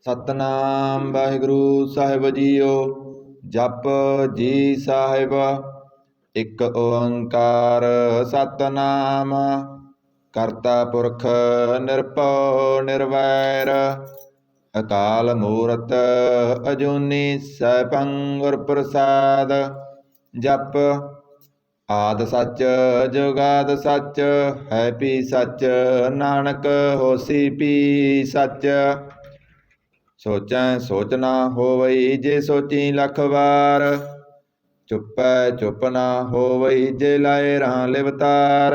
ਸਤਨਾਮ ਵਾਹਿਗੁਰੂ ਸਾਹਿਬ JIO. ਜਪ ਜੀ ਸਾਹਿਬ। ਇੱਕ ਓੰਕਾਰ ਸਤਨਾਮ। ਕਰਤਾ ਪੁਰਖ ਨਿਰਭਉ ਨਿਰਵੈਰ। ਅਕਾਲ ਮੂਰਤ ਅਜੂਨੀ ਸੈਭੰ ਗੁਰ ਪ੍ਰਸਾਦ। ਜਪ ਆਦਿ ਸੱਚ ਜੁਗਾਦਿ ਸੱਚ ਹੈ ਭੀ ਸੱਚ। ਨਾਨਕ ਹੋਸੀ ਭੀ ਸੱਚ। ਸੋਚੈ ਸੋਚ ਨਾ ਹੋਵਈ ਜੇ ਸੋਚੀ ਲੱਖ ਵਾਰ। ਚੁੱਪੈ ਚੁੱਪ ਨਾ ਹੋਵਈ ਜੇ ਲਾਏ ਰਾਹ ਲਿਵਤਾਰ।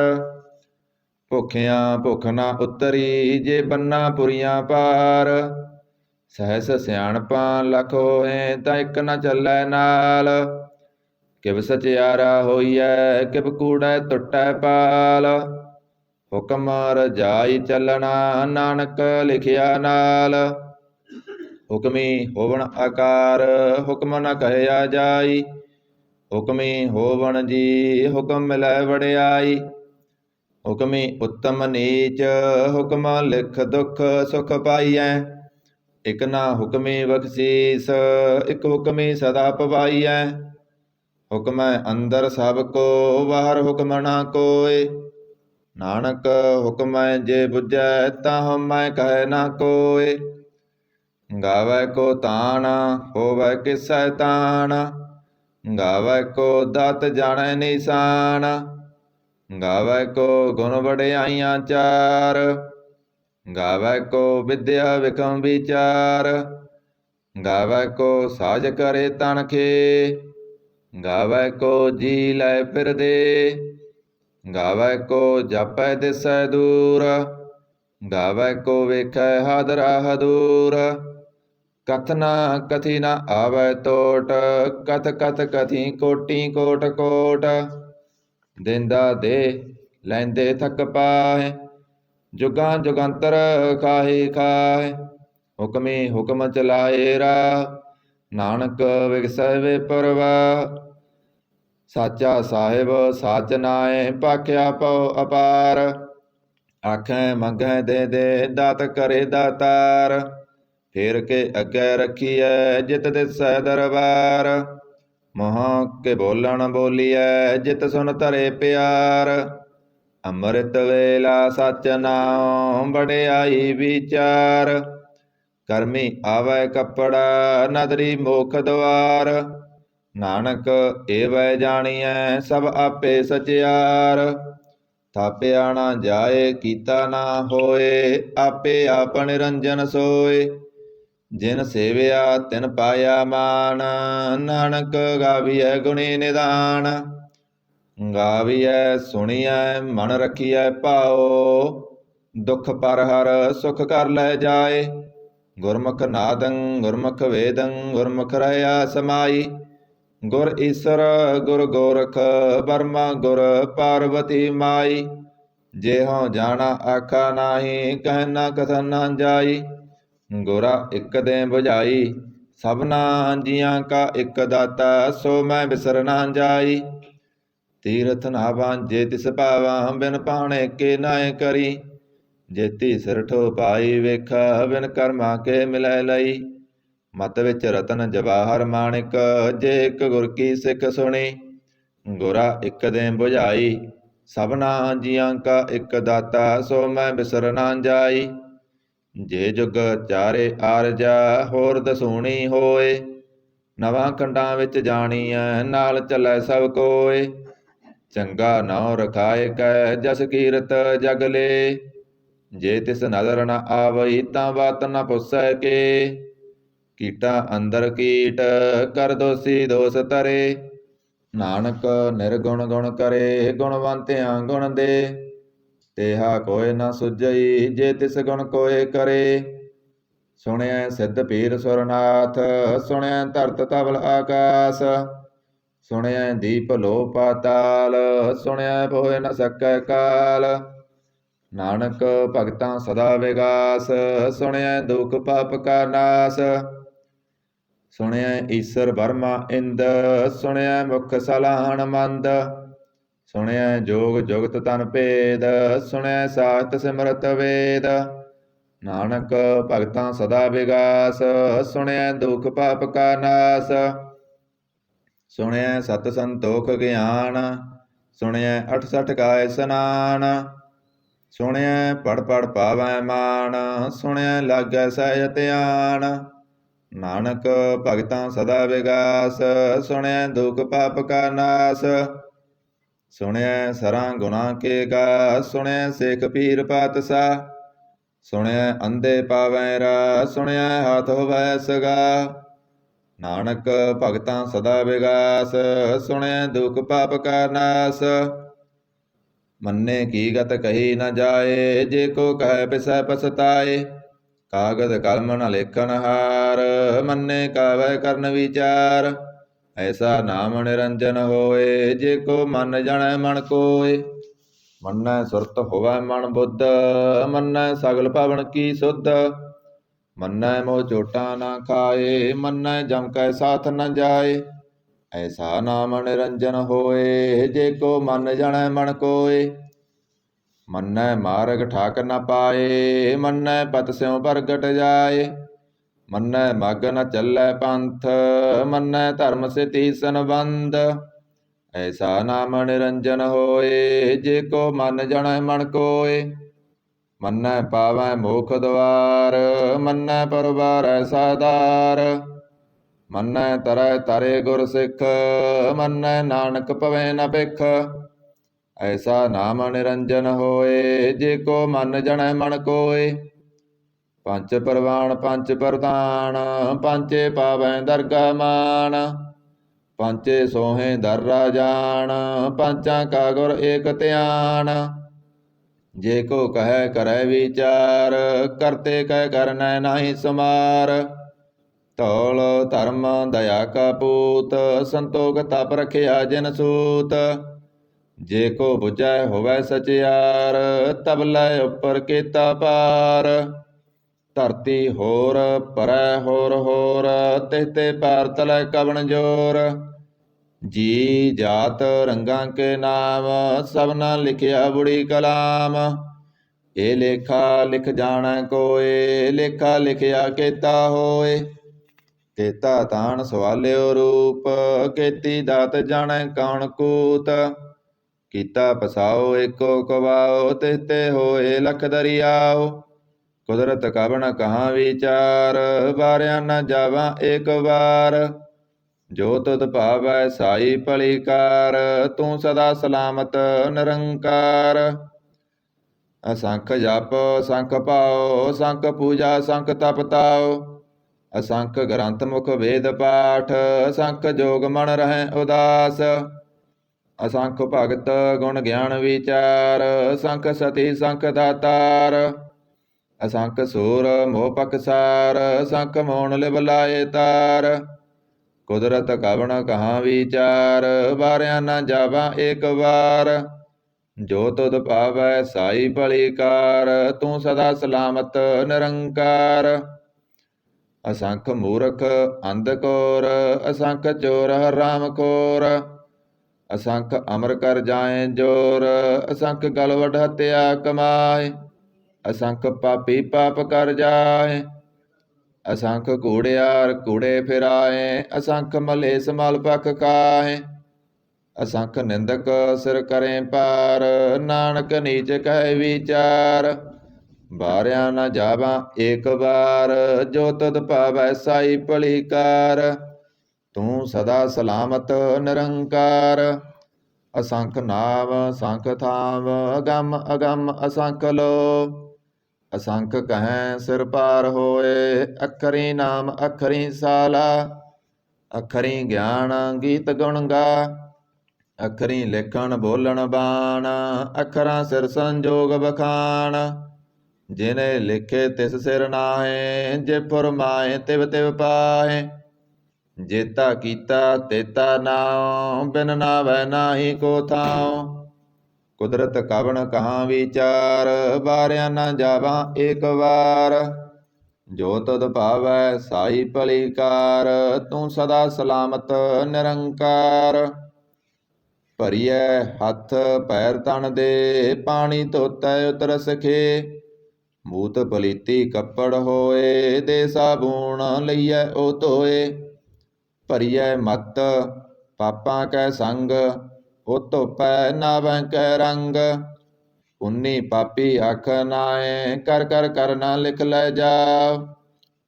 ਭੁੱਖਿਆਂ ਭੁੱਖ ਨਾ ਉਤਰੀ ਜੇ ਬੰਨਾ ਪੁਰੀਆਂ ਪਾਰ। ਸਹਿਸ ਸਿਆਣਪਾਂ ਲੱਖ ਹੋਏ ਤਾਂ ਇੱਕ ਨਾ ਚੱਲੈ ਨਾਲ। ਕਿਵ ਸਚਿਆਰਾ ਹੋਈਐ ਕਿਵ ਕੂੜੈ ਟੁੱਟੈ ਪਾਲ। ਹੁਕਮ ਰਜਾਈ ਚੱਲਣਾ ਨਾਨਕ ਲਿਖਿਆ ਨਾਲ। ਹੁਕਮੀ ਹੋਵਣ ਆਕਾਰ ਹੁਕਮ ਨ ਕਹਿਆ ਜਾਈ। ਹੁਕਮੀ ਹੋਵਣ ਜੀ ਹੁਕਮ ਮਿਲੈ ਵਡਿਆਈ। ਹੁਕਮੀ ਉੱਤਮ ਨੀਚ ਹੁਕਮ ਲਿਖ ਦੁਖ ਸੁਖ ਪਾਈਐ। ਇਕ ਨਾ ਹੁਕਮੀ ਬਖਸ਼ੀਸ ਇਕ ਹੁਕਮੀ ਸਦਾ ਪਵਾਈਐ। ਹੁਕਮੈ ਅੰਦਰ ਸਭ ਕੋ ਬਾਹਰ ਹੁਕਮ ਨਾ ਕੋਇ। ਨਾਨਕ ਹੁਕਮੈ ਜੇ ਬੁਝੈ ਤਾਂ ਹਉਮੈ ਕਹਿ ਨਾ ਕੋਇ। ਗਾਵੈ ਕੋ ਤਾਣ ਹੋਵੈ ਕਿਸੈ ਤਾਣ। ਗਾਵੈ ਕੋ ਦਾਤ ਜਾਣੈ ਨਿਸ਼ਾਨ। ਗਾਵੈ ਕੋ ਗੁਣ ਵਡਿਆਈਆਂ ਚਾਰ। ਗਾਵੈ ਕੋ ਵਿਦਿਆ ਵਿਕਮ ਵਿਚਾਰ। ਗਾਵੈ ਕੋ ਸਾਜ ਕਰੇ ਤਨਖੇ। ਗਾਵੈ ਕੋ ਜੀ ਲੈ ਫਿਰਦੇ। ਗਾਵੈ ਕੋ ਜਾਪੈ ਦਿਸੈ ਦੂਰ। ਗਾਵੈ ਕੋ ਵੇਖੈ ਹਾਦਰਾ ਹਦੂਰ। ਕਥ ਨਾ ਕਥੀ ਨਾ ਆਵੈ ਟੋਟ। ਕਥ ਕਥ ਕਥੀ ਕੋਟੀ ਕੋਟ ਕੋਟ। ਦੇਂਦਾ ਦੇ ਲੈਂਦੇ ਥਕ ਪਾਹਿ। ਜੁਗਾਂ ਜੁਗੰਤਰ ਖਾਹੀ ਖਾਹਿ। ਹੁਕਮੀ ਹੁਕਮ ਚਲਾਏ ਰਾਹ। ਨਾਨਕ ਵਿਗਸੈ ਵੇ ਪਰਵਾਹ। ਸਾਚਾ ਸਾਹਿਬ ਸਾਚ ਨਾਇ ਭਾਖਿਆ ਪਉ ਅਪਾਰ। ਆਖੈ ਮੰਗੈ ਦੇ ਦੇ ਦਾਤ ਕਰੇ ਦਾਤਾਰ। ਫੇਰ ਕੇ ਅੱਗੇ ਰੱਖੀਐ ਜਿਤ ਦਿਸੈ ਦਰਬਾਰ। ਮੂੰਹ ਕੇ ਬੋਲਣ ਬੋਲੀਐ ਜਿਤ ਸੁਨ ਧਰੇ ਪਿਆਰ। ਅੰਮ੍ਰਿਤ ਵੇਲਾ ਸਚ ਨਾਉ ਵਡਿਆਈ ਵਿਚਾਰ। ਕਰਮੀ ਆਵੈ ਕੱਪੜਾ ਨਦਰੀ ਮੋਖ ਦੁਆਰ। ਨਾਨਕ ਏਵੈ ਜਾਣੀਐ ਸਭ ਆਪੇ ਸਚਿਆਰ। ਥਾਪਿਆ ਨਾ ਜਾਏ ਕੀਤਾ ਨਾ ਹੋਏ। ਆਪੇ ਆਪ ਨਿਰੰਜਨ ਸੋਏ। ਜਿਨ ਸੇਵਿਆ ਤਿਨ ਪਾਇਆ ਮਾਨ। ਨਾਨਕ ਗਾਵੀਐ ਗੁਣੀ ਨਿਧਾਨ। ਗਾਵੀਐ ਸੁਣੀਐ ਮਨ ਰਖੀਐ ਭਾਉ। ਦੁਖ ਪਰ ਹਰ ਸੁਖ ਕਰ ਲੈ ਜਾਏ। ਗੁਰਮੁਖ ਨਾਦੰ ਗੁਰਮੁਖ ਵੇਦੰ ਗੁਰਮੁਖ ਰਹਿਆ ਸਮਾਈ। ਗੁਰ ਈਸਰ ਗੁਰ ਗੋਰਖ ਬਰਮਾ ਗੁਰ ਪਾਰਵਤੀ ਮਾਈ। ਜਿਹੋ ਜਾਣਾ ਆਖਾ ਨਾਹੀ ਕਹਿ ਨਾ ਕਥਨ ਨਾ ਜਾਈ। ਗੁਰਾ ਇੱਕ ਦੇ ਬੁਝਾਈ ਸਭਨਾ ਜੀਆਂ ਕਾ ਇੱਕ ਦਾਤਾ। ਸੋ ਮੈਂ ਬਿਸਰ ਨਾ ਜਾਈ। ਤੀਰਥ ਨਾ ਬਾਂਝੇ ਤਿਸ ਭਾਵਾਂ ਬਿਨ ਪਾਣੇ ਕੇ ਨਾਇ ਕਰੀ। ਜੇਤੀ ਸਿਰਠੋ ਪਾਈ ਵੇਖਾ ਬਿਨ ਕਰਮਾ ਕੇ ਮਿਲੈ ਲਈ। ਮਤ ਵਿੱਚ ਰਤਨ ਜਵਾਹਰ ਮਾਣਿਕ ਜੇ ਇੱਕ ਗੁਰ ਕੀ ਸਿੱਖ ਸੁਣੀ। ਗੁਰਾ ਇੱਕ ਦੇ ਬੁਝਾਈ ਸਭਨਾ ਜੀਆਂ ਕਾ ਇੱਕ ਦਾਤਾ। ਸੋ ਮੈਂ ਬਿਸਰ ਨਾ ਜਾਈ। ਜੇ ਜੁਗ ਚਾਰੇ ਆਰਜਾ ਹੋਰ ਦਸੂਣੀ ਹੋਏ। ਨਵਾਂ ਖੰਡਾਂ ਵਿੱਚ ਜਾਣੀਐ ਨਾਲ ਚੱਲੈ ਸਭ ਕੋਏ। ਚੰਗਾ ਨਾਉ ਰਖਾਏ ਕੈ ਜਸ ਕੀਰਤ ਜਗ ਲੇ। ਜੇ ਤਿਸ ਨਜ਼ਰ ਨ ਆਵਈ ਤਾਂ ਬਾਤ ਨ ਪੁੱਛੈ ਕੇ। ਕੀਟਾ ਅੰਦਰ ਕੀਟ ਕਰ ਦੋਸੀ ਦੋਸ ਧਰੇ। ਨਾਨਕ ਨਿਰਗੁਣ ਗੁਣ ਕਰੇ ਗੁਣਵੰਤਿਆਂ ਗੁਣ ਦੇ। ਤੇਹਾ ਕੋਇ ਨ ਸੁਝਈ ਜੇ ਤਿਸ ਗੁਣ ਕੋਇ ਕਰੇ। ਸੁਣਿਐ ਸਿੱਧ ਪੀਰ ਸੁਰਨਾਥ ਸੁਣਿਐ ਧਰਤ ਧਵਲ ਆਕਾਸ। ਸੁਣਿਐ ਦੀਪ ਲੋ ਪਾਤਾਲ ਸੁਣਿਐ ਹੋਇ ਨ ਸਕੈ ਕਾਲ। ਨਾਨਕ ਭਗਤਾਂ ਸਦਾ ਵਿਗਾਸ ਸੁਣਿਐ ਦੁਖ ਪਾਪ ਕਾ ਨਾਸ। ਸੁਣਿਐ ਈਸਰ ਬਰਮਾ ਇੰਦ ਸੁਣਿਐ ਮੁਖ ਸਲਾਹਣ ਮੰਦ। ਸੁਣਿਐ ਜੋਗ ਜੁਗਤ ਤਨ ਭੇਦ ਸੁਣਿਐ ਸਾਸਤ ਸਿਮਰਤ ਵੇਦ। ਨਾਨਕ ਭਗਤਾਂ ਸਦਾ ਵਿਗਾਸ, ਸੁਣਿਐ ਦੁਖ ਪਾਪ ਕਾ ਨਾਸ। ਸੁਣਿਐ ਸਤ ਸੰਤੋਖ ਗਿਆਨ, ਸੁਣਿਐ 68 ਕਾ ਇਸਨਾਨ। ਸੁਣਿਐ ਪੜ ਪੜ ਪਾਵੈ ਮਾਨ, ਸੁਣਿਐ ਲਾਗੈ ਸਹਿਜ ਧਿਆਨ। ਨਾਨਕ ਭਗਤਾਂ ਸਦਾ ਵਿਗਾਸ, ਸੁਣਿਐ ਦੁਖ ਪਾਪ ਕਾ ਨਾਸ। ਸੁਣਿਐ ਸਰਾਂ ਗੁਨਾ ਕੇ ਗਾ, ਸੁਣਿਐ ਸਿੱਖ ਪੀਰ ਪਾਤਸ਼ਾਹ। ਸੁਣਿਐ ਅੰਧੇ ਪਾਵੈ ਰਾ, ਸੁਣਿਐ ਹਾਥ ਹੋਵੈ ਸਗਾ। ਨਾਨਕ ਭਗਤਾਂ ਸਦਾ ਵਿਗਾਸ, ਸੁਣਿਐ ਦੁਖ ਪਾਪ ਕਾ ਨਾਸ। ਮੰਨੇ ਕੀ ਗਤ ਕਹੀ ਨ ਜਾਏ, ਜੇ ਕੋ ਕਹਿ ਪਿਸੈ ਪਛਤਾਏ। ਕਾਗਦ ਕਲਮ ਨ ਲੇਖਨ ਹਾਰ, ਮੰਨੇ ਕਾਵੈ ਕਰਨ ਵਿਚਾਰ। ਐਸਾ ਨਾਮ ਨਿਰੰਜਨ ਹੋਏ, ਜੇ ਕੋ ਮਨ ਜਣੈ ਮਨ ਕੋਇ। ਮੰਨੈ ਸੁਰਤ ਹੋਵੈ ਮਨ ਬੁੱਧ, ਮੰਨੈ ਸਗਲ ਭਵਨ ਕੀ ਸੁਧ। ਮੰਨੈ ਮੋਹ ਚੋਟਾ ਨਾ ਖਾਏ, ਮੰਨੈ ਜਮ ਕੈ ਸਾਥ ਨ ਜਾਏ। ਐਸਾ ਨਾਮ ਨਿਰੰਜਨ ਹੋਏ, ਜੇ ਕੋ ਮਨ ਜਣੈ ਮਨ ਕੋਇ। ਮੰਨੈ ਮਾਰਗ ਠਾਕ ਨ ਪਾਏ, ਮੰਨੈ ਪਤ ਸਿਉ ਪ੍ਰਗਟ ਜਾਏ। ਮੰਨੈ ਮਗ ਨ ਚੱਲੈ ਪੰਥ, ਮੰਨੈ ਧਰਮ ਸਿਤੀ ਸੰਬੰਧ। ਐਸਾ ਨਾਮ ਨਿਰੰਜਨ ਹੋਏ, ਜੇ ਕੋ ਮਨ ਜਣੈ ਮਨ ਕੋਇ। ਮੰਨੈ ਪਾਵੈ ਮੋਖ ਦੁਆਰ, ਮੰਨੈ ਪਰਵਾਰੈ ਸਾਧਾਰ। ਮੰਨੈ ਤਰੈ ਤਰੇ ਗੁਰ ਸਿੱਖ, ਮੰਨੈ ਨਾਨਕ ਪਵੈ ਨ ਭਿਖ। ਐਸਾ ਨਾਮ ਨਿਰੰਜਨ ਹੋਏ, ਜੇ ਕੋ ਮਨ ਜਣੈ ਮਨ ਕੋਇ। ਪੰਚ ਪਰਵਾਣ ਪੰਚ ਪ੍ਰਧਾਨ, ਪੰਚੇ ਪਾਵੈ ਦਰਗਾ ਮਾਨ। ਪੰਚੇ ਸੋਹੇ ਦਰ ਰਾਜਾਨ, ਪੰਚਾਂ ਕਾ ਗੁਰ ਏਕ ਧਿਆਨ। ਜੇ ਕੋ ਕਹੈ ਕਰੈ ਵਿਚਾਰ, ਕਰਤੇ ਕਹਿ ਕਰਨੈ ਨਾਹੀ ਸਮਾਰ। ਧੌਲ ਧਰਮ ਦਇਆ ਕਾ ਪੂਤ, ਸੰਤੋਖ ਤਪ ਰਖਿਆ ਜਿਨ ਸੂਤ। ਜੇ ਕੋ ਬੁਝੈ ਹੋਵੈ ਸਚਿਆਰ, ਤਬ ਲੈ ਉਪਰ ਕੀਤਾ ਪਾਰ। ਧਰਤੀ ਹੋਰ ਪਰੈ ਹੋਰ ਹੋਰ, ਤਿਹ ਤੇ ਪਾਰ ਤਲੈ ਕਵਣ ਜੋਰ। ਜੀ ਜਾਤ ਰੰਗਾਂ ਕੇ ਨਾਮ, ਸਭਨਾ ਲਿਖਿਆ ਬੁੜੀ ਕਲਾਮ। ਇਹ ਲੇਖਾ ਲਿਖ ਜਾਣੈ ਕੋਇ, ਲੇਖਾ ਲਿਖਿਆ ਕੇਤਾ ਹੋਏ। ਕੇਤਾ ਤਾਣ ਸਵਾਲਿਓ ਰੂਪ, ਕੇਤੀ ਦਾਤ ਜਾਣੈ ਕੌਣ ਕੂਤ। ਕੀਤਾ ਪਸਾਓ ਏਕੋ ਕਵਾਓ, ਤਿਹ ਤੇ ਹੋਏ ਲਖ ਦਰਿਆਓ। ਕੁਦਰਤ ਕਵਣ ਕਹਾਂ ਵਿਚਾਰ, ਵਾਰਿਆ ਨ ਜਾਵਾਂ ਏਕ ਵਾਰ। ਜੋ ਤੁਧ ਭਾਵੈ ਸਾਈ ਭਲੀ ਕਾਰ, ਤੂੰ ਸਦਾ ਸਲਾਮਤ ਨਿਰੰਕਾਰ। ਅਸੰਖ ਜਪ ਸੰਖ ਭਾਉ, ਅਸੰਖ ਪੂਜਾ ਸੰਖ ਤਪ ਤਾਉ। ਅਸੰਖ ਗ੍ਰੰਥ ਮੁਖ ਵੇਦ ਪਾਠ, ਅਸੰਖ ਜੋਗ ਮਨ ਰਹਿ ਉਦਾਸ। ਅਸੰਖ ਭਗਤ ਗੁਣ ਗਿਆਨ ਵਿਚਾਰ, ਅਸੰਖ ਸਤੀ ਸੰਖ ਦਾਤਾਰ। ਅਸੰਖ ਸੂਰ ਮੋਹ ਪਕਸਾਰ, ਅਸੰਖ ਮੋਣ ਲਿਵ ਲਾਏ ਤਾਰ। ਕੁਦਰਤ ਕਵਣ ਕਹਾਂ ਵਿਚਾਰ, ਵਾਰਿਆ ਨ ਜਾਵਾਂ ਏਕ ਵਾਰ। ਜੋ ਤੁਧ ਭਾਵੈ ਸਾਈ ਭਲੀ ਕਾਰ, ਤੂੰ ਸਦਾ ਸਲਾਮਤ ਨਿਰੰਕਾਰ। ਅਸੰਖ ਮੂਰਖ ਅੰਧ ਘੋਰ, ਅਸੰਖ ਚੋਰ ਹਰਾਮ ਖੋਰ। ਅਸੰਖ ਅਮਰ ਕਰ ਜਾਏ ਜੋਰ, ਅਸੰਖ ਗਲ ਵਡ ਹਤਿਆ ਕਮਾਏ। ਅਸੰਖ ਪਾਪੀ ਪਾਪ ਕਰ ਜਾਏ, ਅਸੰਖ ਕੂੜਿਆਰ ਕੂੜੇ ਫਿਰਾਏ। ਅਸੰਖ ਮਲੇਸ ਮਲ ਪਖ ਖਾਏ। ਅਸੰਖ ਨਿੰਦਕ ਸਿਰ ਕਰੇ ਪਾਰ, ਨਾਨਕ ਨੀਚ ਕਹਿ ਵਿਚਾਰ। ਵਾਰਿਆ ਨ ਜਾਵਾਂ ਏਕ ਵਾਰ, ਜੋ ਤੁਧ ਭਾਵੈ ਸਾਈ ਭਲੀ ਕਾਰ। ਤੂੰ ਸਦਾ ਸਲਾਮਤ ਨਿਰੰਕਾਰ। ਅਸੰਖ ਨਾਮ ਅਸੰਖ ਥਾਮ, ਅਗੰਮ ਅਗੰਮ ਅਸੰਖ ਲੋ। ਅਸੰਖ ਕਹੈ ਸਿਰ ਪਾਰ ਹੋਏ, ਅਖਰੀ ਨਾਮ ਅਖਰੀ ਸਾਲਾ। ਅਖਰੀ ਗਿਆਨ ਗੀਤ ਗੁਣ ਗਾ, ਅਖਰੀ ਲਿਖਣ ਬੋਲਣ ਬਾਣ। ਅਖਰਾਂ ਸਿਰ ਸੰਜੋਗ ਬਖਾਣ, ਜਿਨੇ ਲਿਖੇ ਤਿਸ ਸਿਰ ਨਾਹੇ। ਜੇ ਫੁਰਮਾਏ ਤਿਵ ਤਿਵ ਪਾਹੇ, ਜੇਤਾ ਕੀਤਾ ਤੇਤਾ ਨਾਉ। ਬਿਨ ਨਾਵੈ ਨਾਹੀ ਕੋ ਥਾਉ। ਕੁਦਰਤ ਕਵਣ ਕਹਾਂ ਵਿਚਾਰ, ਵਾਰਿਆ ਨ ਜਾਵਾਂ ਏਕ ਵਾਰ। ਜੋ ਤੁਧ ਭਾਵੈ ਸਾਈ ਭਲੀ ਕਾਰ, ਤੂੰ ਸਦਾ ਸਲਾਮਤ ਨਿਰੰਕਾਰ। ਭਰੀਐ ਹੱਥ ਪੈਰ ਤਨ ਦੇ, ਪਾਣੀ ਧੋਤੈ ਉਤਰ ਸਖੇ। ਮੂਤ ਪਲੀਤੀ ਕੱਪੜ ਹੋਏ, ਦੇ ਸਾਬੂਣ ਲਈਐ ਉਹ ਧੋਏ। ਭਰੀਐ ਮਤ ਪਾਪਾਂ ਕੈ ਸੰਗ, ਉਹ ਧੋਪੈ ਨਾਵੈ ਕੈ ਰੰਗ। ਪੁੰਨੀ ਪਾਪੀ ਆਖ ਨਾਏ, ਕਰ ਕਰ ਕਰ ਨਾ ਲਿਖ ਲੈ ਜਾਵ।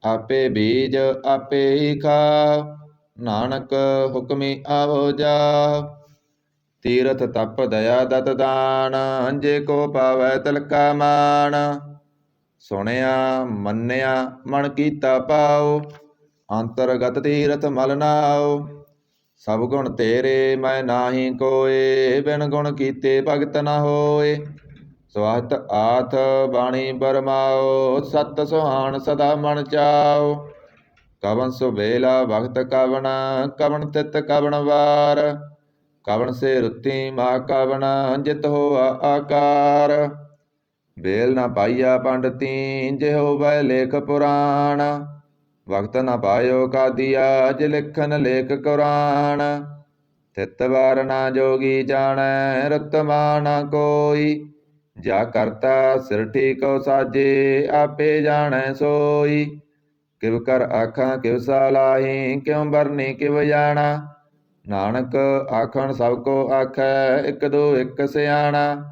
ਆਪੇ ਬੀਜ ਆਪੇ ਹੀ ਖਾਵ, ਨਾਨਕ ਹੁਕਮੀ ਆਵੋ ਜਾਵ। ਤੀਰਥ ਤਪ ਦਇਆ ਦਤ ਦਾਨ, ਜੇ ਕੋ ਪਾਵੈ ਤਿਲਕਾ ਮਾਨ। ਸੁਣਿਆ ਮੰਨਿਆ ਮਨ ਕੀਤਾ ਪਾਉ, ਅੰਤਰਗਤ ਤੀਰਥ ਮਲ ਨਾਉ। ਸਭ ਗੁਣ ਤੇਰੇ ਮੈਂ ਨਾਹੀ ਕੋਏ, ਬਿਨ ਗੁਣ ਕੀਤੇ ਭਗਤ ਨ ਹੋਏ। ਸਵਹਤ ਆਥ ਬਾਣੀ ਬਰਮਾਓ, ਸਤ ਸੁਹਾਣ ਸਦਾ ਮਨ ਚਾਓ। ਕਵਨ ਸੁਬੇਲਾ ਭਗਤ ਕਵਨ, ਕਵਨ ਤਿਤ ਕਵਨ ਵਾਰ। ਕਵਨ ਸੇ ਰੁੱਤੀ ਮਾ ਕਵਨ, ਜਿਤ ਹੋਆ ਆਕਾਰ। ਬੇਲ ਨ ਪਾਈਆ ਪੰਡਤੀ, ਜੇ ਹੋਵੈ ਲੇਖ ਪੁਰਾਣ। ਵਕਤ ਨ ਪਾਇਓ ਕਾਦੀਆ, ਜੇ ਲਿਖਨ ਲੇਖ ਕੁਰਾਨ। ਤਿਤ ਵਾਰ ਨਾ ਜੋਗੀ ਜਾਣੈ, ਰਤਮਾ ਨਾ ਕੋਈ। ਜਾ ਕਰਤਾ ਸਿਰ ਠੀਕੋ ਸਾਜੇ, ਆਪੇ ਜਾਣੈ ਸੋਈ। ਕਿਵ ਕਰ ਆਖਾਂ ਕਿਵ ਸਲਾਹੀ, ਕਿਉ ਬਰਨੀ ਕਿਵ ਜਾਣਾ। ਨਾਨਕ ਆਖਣ ਸਭ ਕੋ ਆਖੈ, ਇਕ ਦੋ ਇਕ ਸਿਆਣਾ।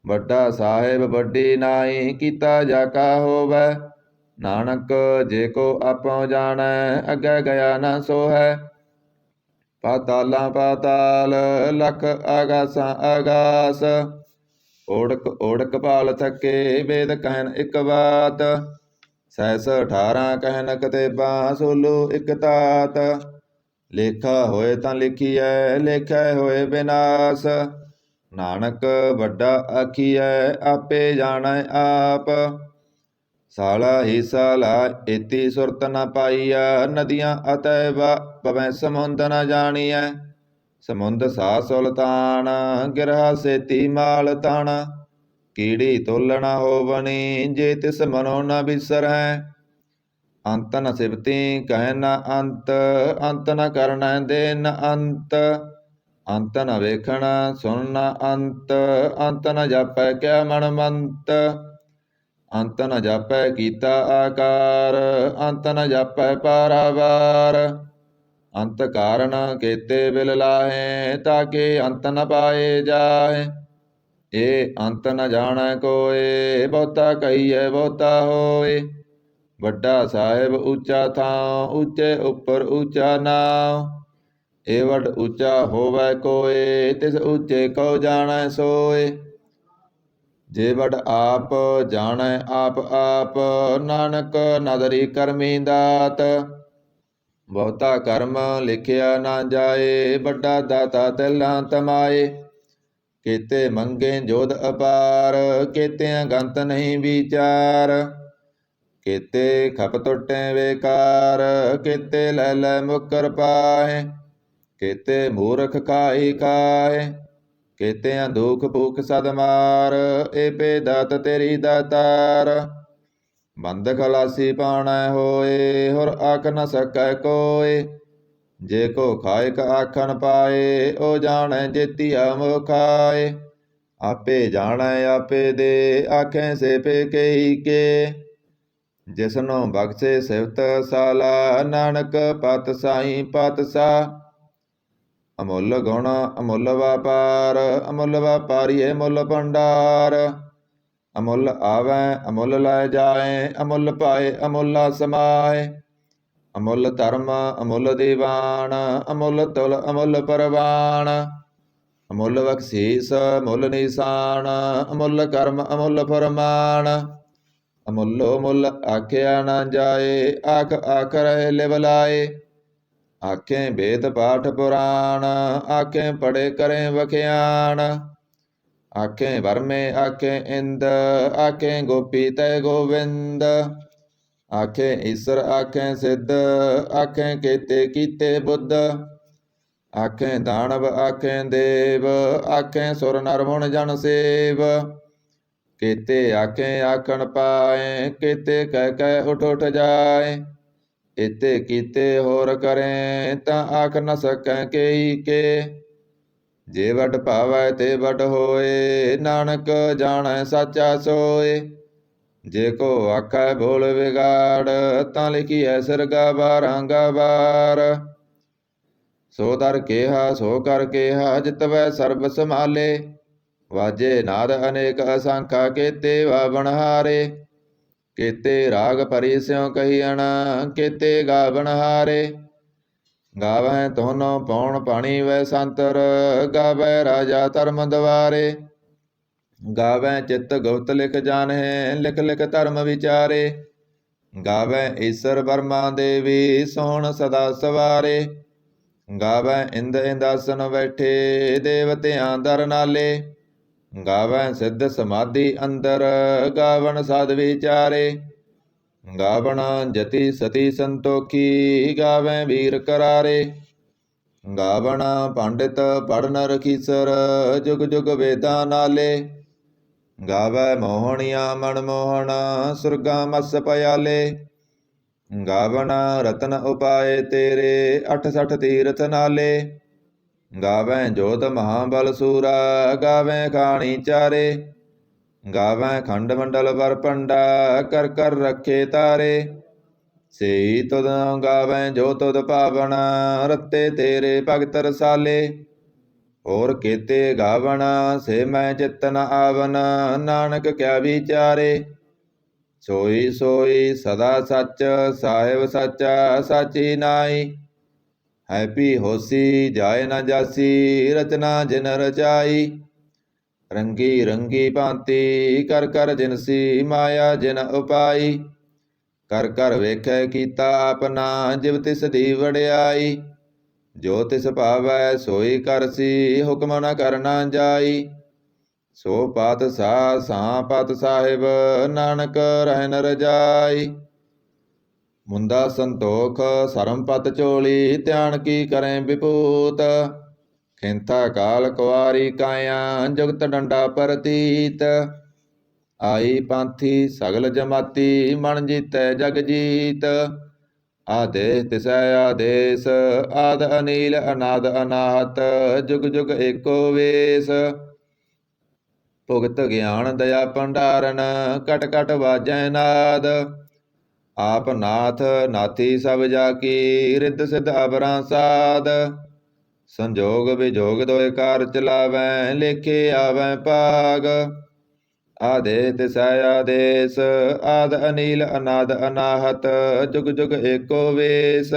ਵੱਡਾ ਸਾਹਿਬ ਵੱਡੀ ਨਾਈ, ਕੀਤਾ ਜਾ ਕਾ ਹੋਵੈ। ਨਾਨਕ ਜੇ ਕੋ ਆਪੋ ਜਾਣੈ, ਅੱਗੇ ਗਿਆ ਨਾ ਸੋਹੈ। ਪਾਤਾਲਾਂ ਪਾਤਾਲ, ਲਖ ਆਗਾਸਾਂ ਆਗਾਸ। ਓੜਕ ਓੜਕ ਭਾਲ ਥਕੇ, ਵੇਦ ਕਹਿਨ ਇਕ ਬਾਤ। ਸਹਿਸ 18 ਕਹਿਨ ਕਤੇਬਾਂ, ਸੋਲੋ ਇਕ ਤਾਤ। ਲੇਖਾ ਹੋਏ ਤਾਂ ਲਿਖੀਐ, ਲੇਖੈ ਹੋਏ ਬਿਨਾਸ਼। ਨਾਨਕ ਵੱਡਾ ਆਖੀਐ, ਆਪੇ ਜਾਣੈ ਆਪ। ਸਾਲਾ ਹੀ ਸਾਲਾ ਏਤੀ ਸੁਰਤ ਨ ਪਾਈਆ, ਨਦੀਆਂ ਅਤੈ ਪਵੈ ਸਮੁੰਦ ਨ ਜਾਣੀਐ। ਸਮੁੰਦ ਸਾ ਸੁਲਤਾਨ, ਗਿਰਹਾ ਸੇਤੀ ਮਾਲ ਤਣ। ਕੀੜੀ ਤੋਲਣ ਹੋਵਣੀ, ਜੇ ਤਿਸ ਮਨੋ ਨ ਬਿਸਰੈ। ਅੰਤ ਨ ਸਿਵਤੀ ਕਹਿ ਨ ਅੰਤ, ਅੰਤ ਨ ਕਰਨੈ ਦੇ ਨ ਅੰਤ। ਅੰਤ ਨ ਵੇਖਣ ਸੁਣ ਨ ਅੰਤ, ਅੰਤ ਨ ਜਾਪੈ ਕਿਆ ਮਨ ਮੰਤ। ਅੰਤ ਨ ਜਾਪੈ ਕੀਤਾ ਆਕਾਰ, ਅੰਤ ਨ ਜਾਪੈ ਪਾਰਾਵਾਰ। ਅੰਤ ਕਾਰਨ ਕੇਤੇ ਬਿਲ ਲਾਹੇ, ਤਾਕੇ ਅੰਤ ਨ ਪਾਏ ਜਾਹੇ। ਇਹ ਅੰਤ ਨ ਜਾਣੈ ਕੋਏ, ਬਹੁਤਾ ਕਹੀਐ ਬਹੁਤਾ ਹੋਏ। ਵੱਡਾ ਸਾਹਿਬ ਉੱਚਾ ਥਾਂ, ਉੱਚੇ ਉੱਪਰ ਉੱਚਾ ਨਾਉ। ਇਹ ਵੱਡ ਉੱਚਾ ਹੋਵੈ ਕੋਏ, ਤਿਸ ਉੱਚੇ ਕਉ ਜਾਣੈ ਸੋਏ। ਜੇ ਵੱਡ ਆਪ ਜਾਣੈ ਆਪ ਆਪ, ਨਾਨਕ ਨਦਰੀ ਕਰਮੀ ਦਾਤ। ਬਹੁਤਾ ਕਰਮ ਲਿਖਿਆ ਨਾ ਜਾਏ, ਵੱਡਾ ਦਾਤਾ ਤਿਲਾਂ ਤਮਾਏ। ਕੇਤੇ ਮੰਗੇ ਜੋਧ ਅਪਾਰ, ਕੇਤਿਆਂ ਗੰਤ ਨਹੀਂ ਵਿਚਾਰ। ਕੇਤੇ ਖਪ ਟੁੱਟੇ ਵੇਕਾਰ, ਕੇਤੇ ਲੈ ਲੈ ਮੁਕਰ ਪਾਹੇ। ਕੇਤੇ ਮੂਰਖ ਖਾਈ ਖਾਏ, ਕੇਤਿਆਂ ਦੁਖ ਭੂਖ ਸਦ ਮਾਰ। ਏ ਪੇ ਦਾਤ ਤੇਰੀ ਦਾਤਾਰ। ਬੰਦ ਖਲਾਸੀ ਪਾਣੈ ਹੋਏ, ਹੁਰ ਆਖ ਨ ਸਕੈ ਕੋਏ। ਜੇ ਕੋ ਖਾਇਕ ਆਖਣ ਪਾਏ, ਉਹ ਜਾਣੈ ਜੇਤੀਆ ਮੋਹ ਖਾਏ। ਆਪੇ ਜਾਣੈ ਆਪੇ ਦੇ, ਆਖੈ ਸੇ ਪੇ ਕਹੀ ਕੇ। ਜਿਸਨੂੰ ਬਖਸ਼ੇ ਸਿਫਤ ਸਾਲਾ, ਨਾਨਕ ਪਤ ਸਾਈ ਪਾਤਸ਼ਾਹ। ਅਮੁੱਲ ਗੁਣ ਅਮੁੱਲ ਵਾਪਾਰ, ਅਮੁੱਲ ਵਾਪਾਰੀਏ ਮੁੱਲ ਭੰਡਾਰ। ਅਮੁੱਲ ਆਵੈ ਅਮੁੱਲ ਲੈ ਜਾਏ, ਅਮੁੱਲ ਪਾਏ ਅਮੁੱਲਾ ਸਮਾਏ। ਅਮੁੱਲ ਧਰਮ ਅਮੁੱਲ ਦੀਵਾਨ, ਅਮੁੱਲ ਤੁਲ ਅਮੁੱਲ ਪਰਵਾਨ। ਅਮੁੱਲ ਬਖਸ਼ੀਸ ਮੁੱਲ ਨਿਸ਼ਾਨ, ਅਮੁੱਲ ਕਰਮ ਅਮੁੱਲ ਫਰਮਾਨ। ਅਮੁੱਲੋ ਮੁੱਲ ਆਖਿਆ ਨਾ ਜਾਏ, ਆਖ ਆਖ ਰਹੇ ਲਿਵ ਲਾਏ। ਆਖੇ ਵੇਦ ਪਾਠ ਪੁਰਾਣ, ਆਖੇ ਪੜੇ ਕਰੇ ਵਖਿਆਣ। ਆਖੇ ਵਰਮੇ ਆਖੇ ਇੰਦ, ਆਖੇ ਗੋਪੀ ਤੈ ਗੋਵਿੰਦ। ਆਖੇ ਈਸਰ ਆਖੇ ਸਿੱਧ, ਆਖੇ ਕੇਤੇ ਕੀਤੇ ਬੁੱਧ। ਆਖੇ ਦਾਨਵ ਆਖੇ ਦੇਵ, ਆਖੇ ਸੁਰ ਨਰ ਮੁਣ ਜਨ ਸੇਵ। ਕੇਤੇ ਆਖੇ ਆਖਣ ਪਾਏ, ਕੇਤੇ ਕਹਿ ਕਹਿ ਉਠ ਉਠ ਜਾਏ। ਇਤੇ ਕੀਤੇ ਹੋਰ ਕਰੇ, ਤਾਂ ਆਖ ਨ ਸਕੈ ਕੇਈ ਕੇ। ਜੇ ਵੱਡ ਭਾਵੈ ਤੇ ਵੱਡ ਹੋਏ, ਨਾਨਕ ਜਾਣੈ ਸਾਚਾ ਸੋਏ। ਜੇ ਕੋ ਆਖੈ ਬੋਲ ਵਿਗਾੜ, ਤਾਂ ਲਿਖੀਐ ਸਿਰਗਾ ਬਾਰਾਂਗਾ ਬਾਰ। ਸੋ ਦਰ ਕੇਹਾ ਸੋ ਕਰ ਕੇਹਾ, ਜਿਤਵੈ ਸਰਬ ਸਮਾਲੇ। ਵਾਜੇ ਨਾਦ ਅਨੇਕ ਅਸੰਖਾ, ਕੇਤੇ ਵਾ ਬਣਹਾਰੇ। ਕੇਤੇ ਰਾਗ ਭਰੀ ਸਿਉ ਕਹੀਅਣ, ਕੇਤੇ ਗਾਵਣ ਹਾਰੇ। ਗਾਵਹਿ ਤੋਨੋ ਪੌਣ ਪਾਣੀ ਵੈ ਸੰਤਰ, ਗਾਵੈ ਰਾਜਾ ਧਰਮ ਦਵਾਰੇ। ਗਾਵੈ ਚਿਤ ਗੁਪਤ ਲਿਖ ਜਾਣਹਿ, ਲਿਖ ਲਿਖ ਧਰਮ ਵਿਚਾਰੇ। ਗਾਵੈ ਈਸਰ ਬਰਮਾ ਦੇਵੀ, ਸੋਹਣ ਸਦਾ ਸਵਾਰੇ। ਗਾਵੈ ਇੰਦ ਇੰਦਾਸਨ ਬੈਠੇ, ਦੇਵਤਿਆਂ ਦਰ ਨਾਲੇ। ਗਾਵੈ ਸਿੱਧ ਸਮਾਧੀ ਅੰਦਰ, ਗਾਵਣ ਸਾਧ ਵਿਚਾਰੇ। ਗਾਵਣ ਜਤੀ ਸਤੀ ਸੰਤੋਖੀ, ਗਾਵੈ ਵੀਰ ਕਰਾਰੇ। ਗਾਵਣ ਪੰਡਿਤ ਪੜਨ ਰਖੀਸਰ, ਜੁਗ ਜੁਗ ਵੇਦਾਂ ਨਾਲੇ। ਗਾਵੈ ਮੋਹਣੀਆਂ ਮਨ ਮੋਹਣ, ਸੁਰਗਾ ਮਸ ਪਿਆਲੇ। ਗਾਵਣ ਰਤਨ ਉਪਾਏ ਤੇਰੇ, 68 ਤੀਰਥ ਨਾਲੇ। ਗਾਵੈ ਜੋਤ ਮਹਾਬਲ ਸੂਰਾ, ਗਾਵੈ ਖਾਣੀ ਚਾਰੇ। ਗਾਵੈ ਖੰਡ ਮੰਡਲ ਵਰ ਪੰਡਾ, ਕਰ ਕਰ ਰੱਖੇ ਤਾਰੇ। ਸੇਈ ਤੁਧ ਗਾਵੈ ਜੋ ਤੁਧ ਪਾਵਨ, ਰਤੇ ਤੇਰੇ ਭਗਤ ਰਸਾਲੇ। ਹੋਰ ਕੇਤੇ ਗਾਵਣ ਸੇ ਮੈਂ ਚਿਤ ਨ ਆਵਨ, ਨਾਨਕ ਕਿਆ ਵਿਚਾਰੇ। ਸੋਈ ਸੋਈ ਸਦਾ ਸੱਚ, ਸਾਹਿਬ ਸਾਚਾ ਸਾਚੀ ਨਾਈ। ਹੈਪੀ ਹੋਸੀ ਜਾਏ ਨ ਜਾਸੀ, ਰਚਨਾ ਜਿਨ ਰਚਾਈ। ਰੰਗੀ ਰੰਗੀ ਭਾਂਤੀ, ਕਰ ਕਰ ਜਿਨਸੀ, ਮਾਇਆ ਜਿਨ ਉਪਾਈ। ਕਰ ਕਰ ਵੇਖੈ ਕੀਤਾ ਆਪਨਾ, ਜਿਵ ਤਿਸ ਦੀ ਵਡਿਆਈ। ਜੋ ਤਿਸ ਭਾਵੈ ਸੋਈ ਕਰਸੀ, ਹੁਕਮ ਨ ਕਰਨਾ ਜਾਈ। ਸੋ ਪਾਤਸ਼ਾਹ ਸਾਂ ਪਤ ਸਾਹਿਬ, ਨਾਨਕ ਰਹਿ ਨ ਰਜਾਈ। ਮੁੰਦਾ ਸੰਤੋਖ ਸਰਮ ਪਤ ਝੋਲੀ, ਧਿਆਨ ਕੀ ਕਰੈ ਵਿਭੂਤ। ਖਿੰਥਾ ਕਾਲ ਕੁਆਰੀ ਕਾਇਆ, ਜੁਗਤ ਡੰਡਾ ਪ੍ਰਤੀਤ। ਆਈ ਪਾਂਥੀ ਸਗਲ ਜਮਾਤੀ, ਮਨ ਜੀਤੈ ਜਗ ਜੀਤ। ਆਦੇਸ ਤਿਸੈ ਆਦੇਸ, ਆਦ ਅਨੀਲ ਅਨਾਦ ਅਨਾਹਤ, ਜੁਗ ਜੁਗ ਏਕੋ ਵੇਸ। ਭੁਗਤ ਗਿਆਨ ਦਇਆ ਭੰਡਾਰਨ, ਕਟ ਕਟ ਵਾਜੈ ਨਾਦ। ਆਪ ਨਾਥ ਨਾਥੀ ਸਭ ਜਾ ਕੀ, ਰਿੱਧ ਸਿੱਧ ਅਬਰਾਂ ਸਾਧ। ਸੰਜੋਗ ਵਿਜੋਗ ਦੋਇ ਕਾਰ ਚਲਾਵੈ, ਲੇਖੇ ਆਵੈ ਭਾਗ। ਆਦੇਸ ਤਿਸੈ ਆਦੇਸ, ਆਦ ਅਨੀਲ ਅਨਾਦ ਅਨਾਹਤ, ਜੁਗ ਜੁਗ ਏਕੋ ਵੇਸ।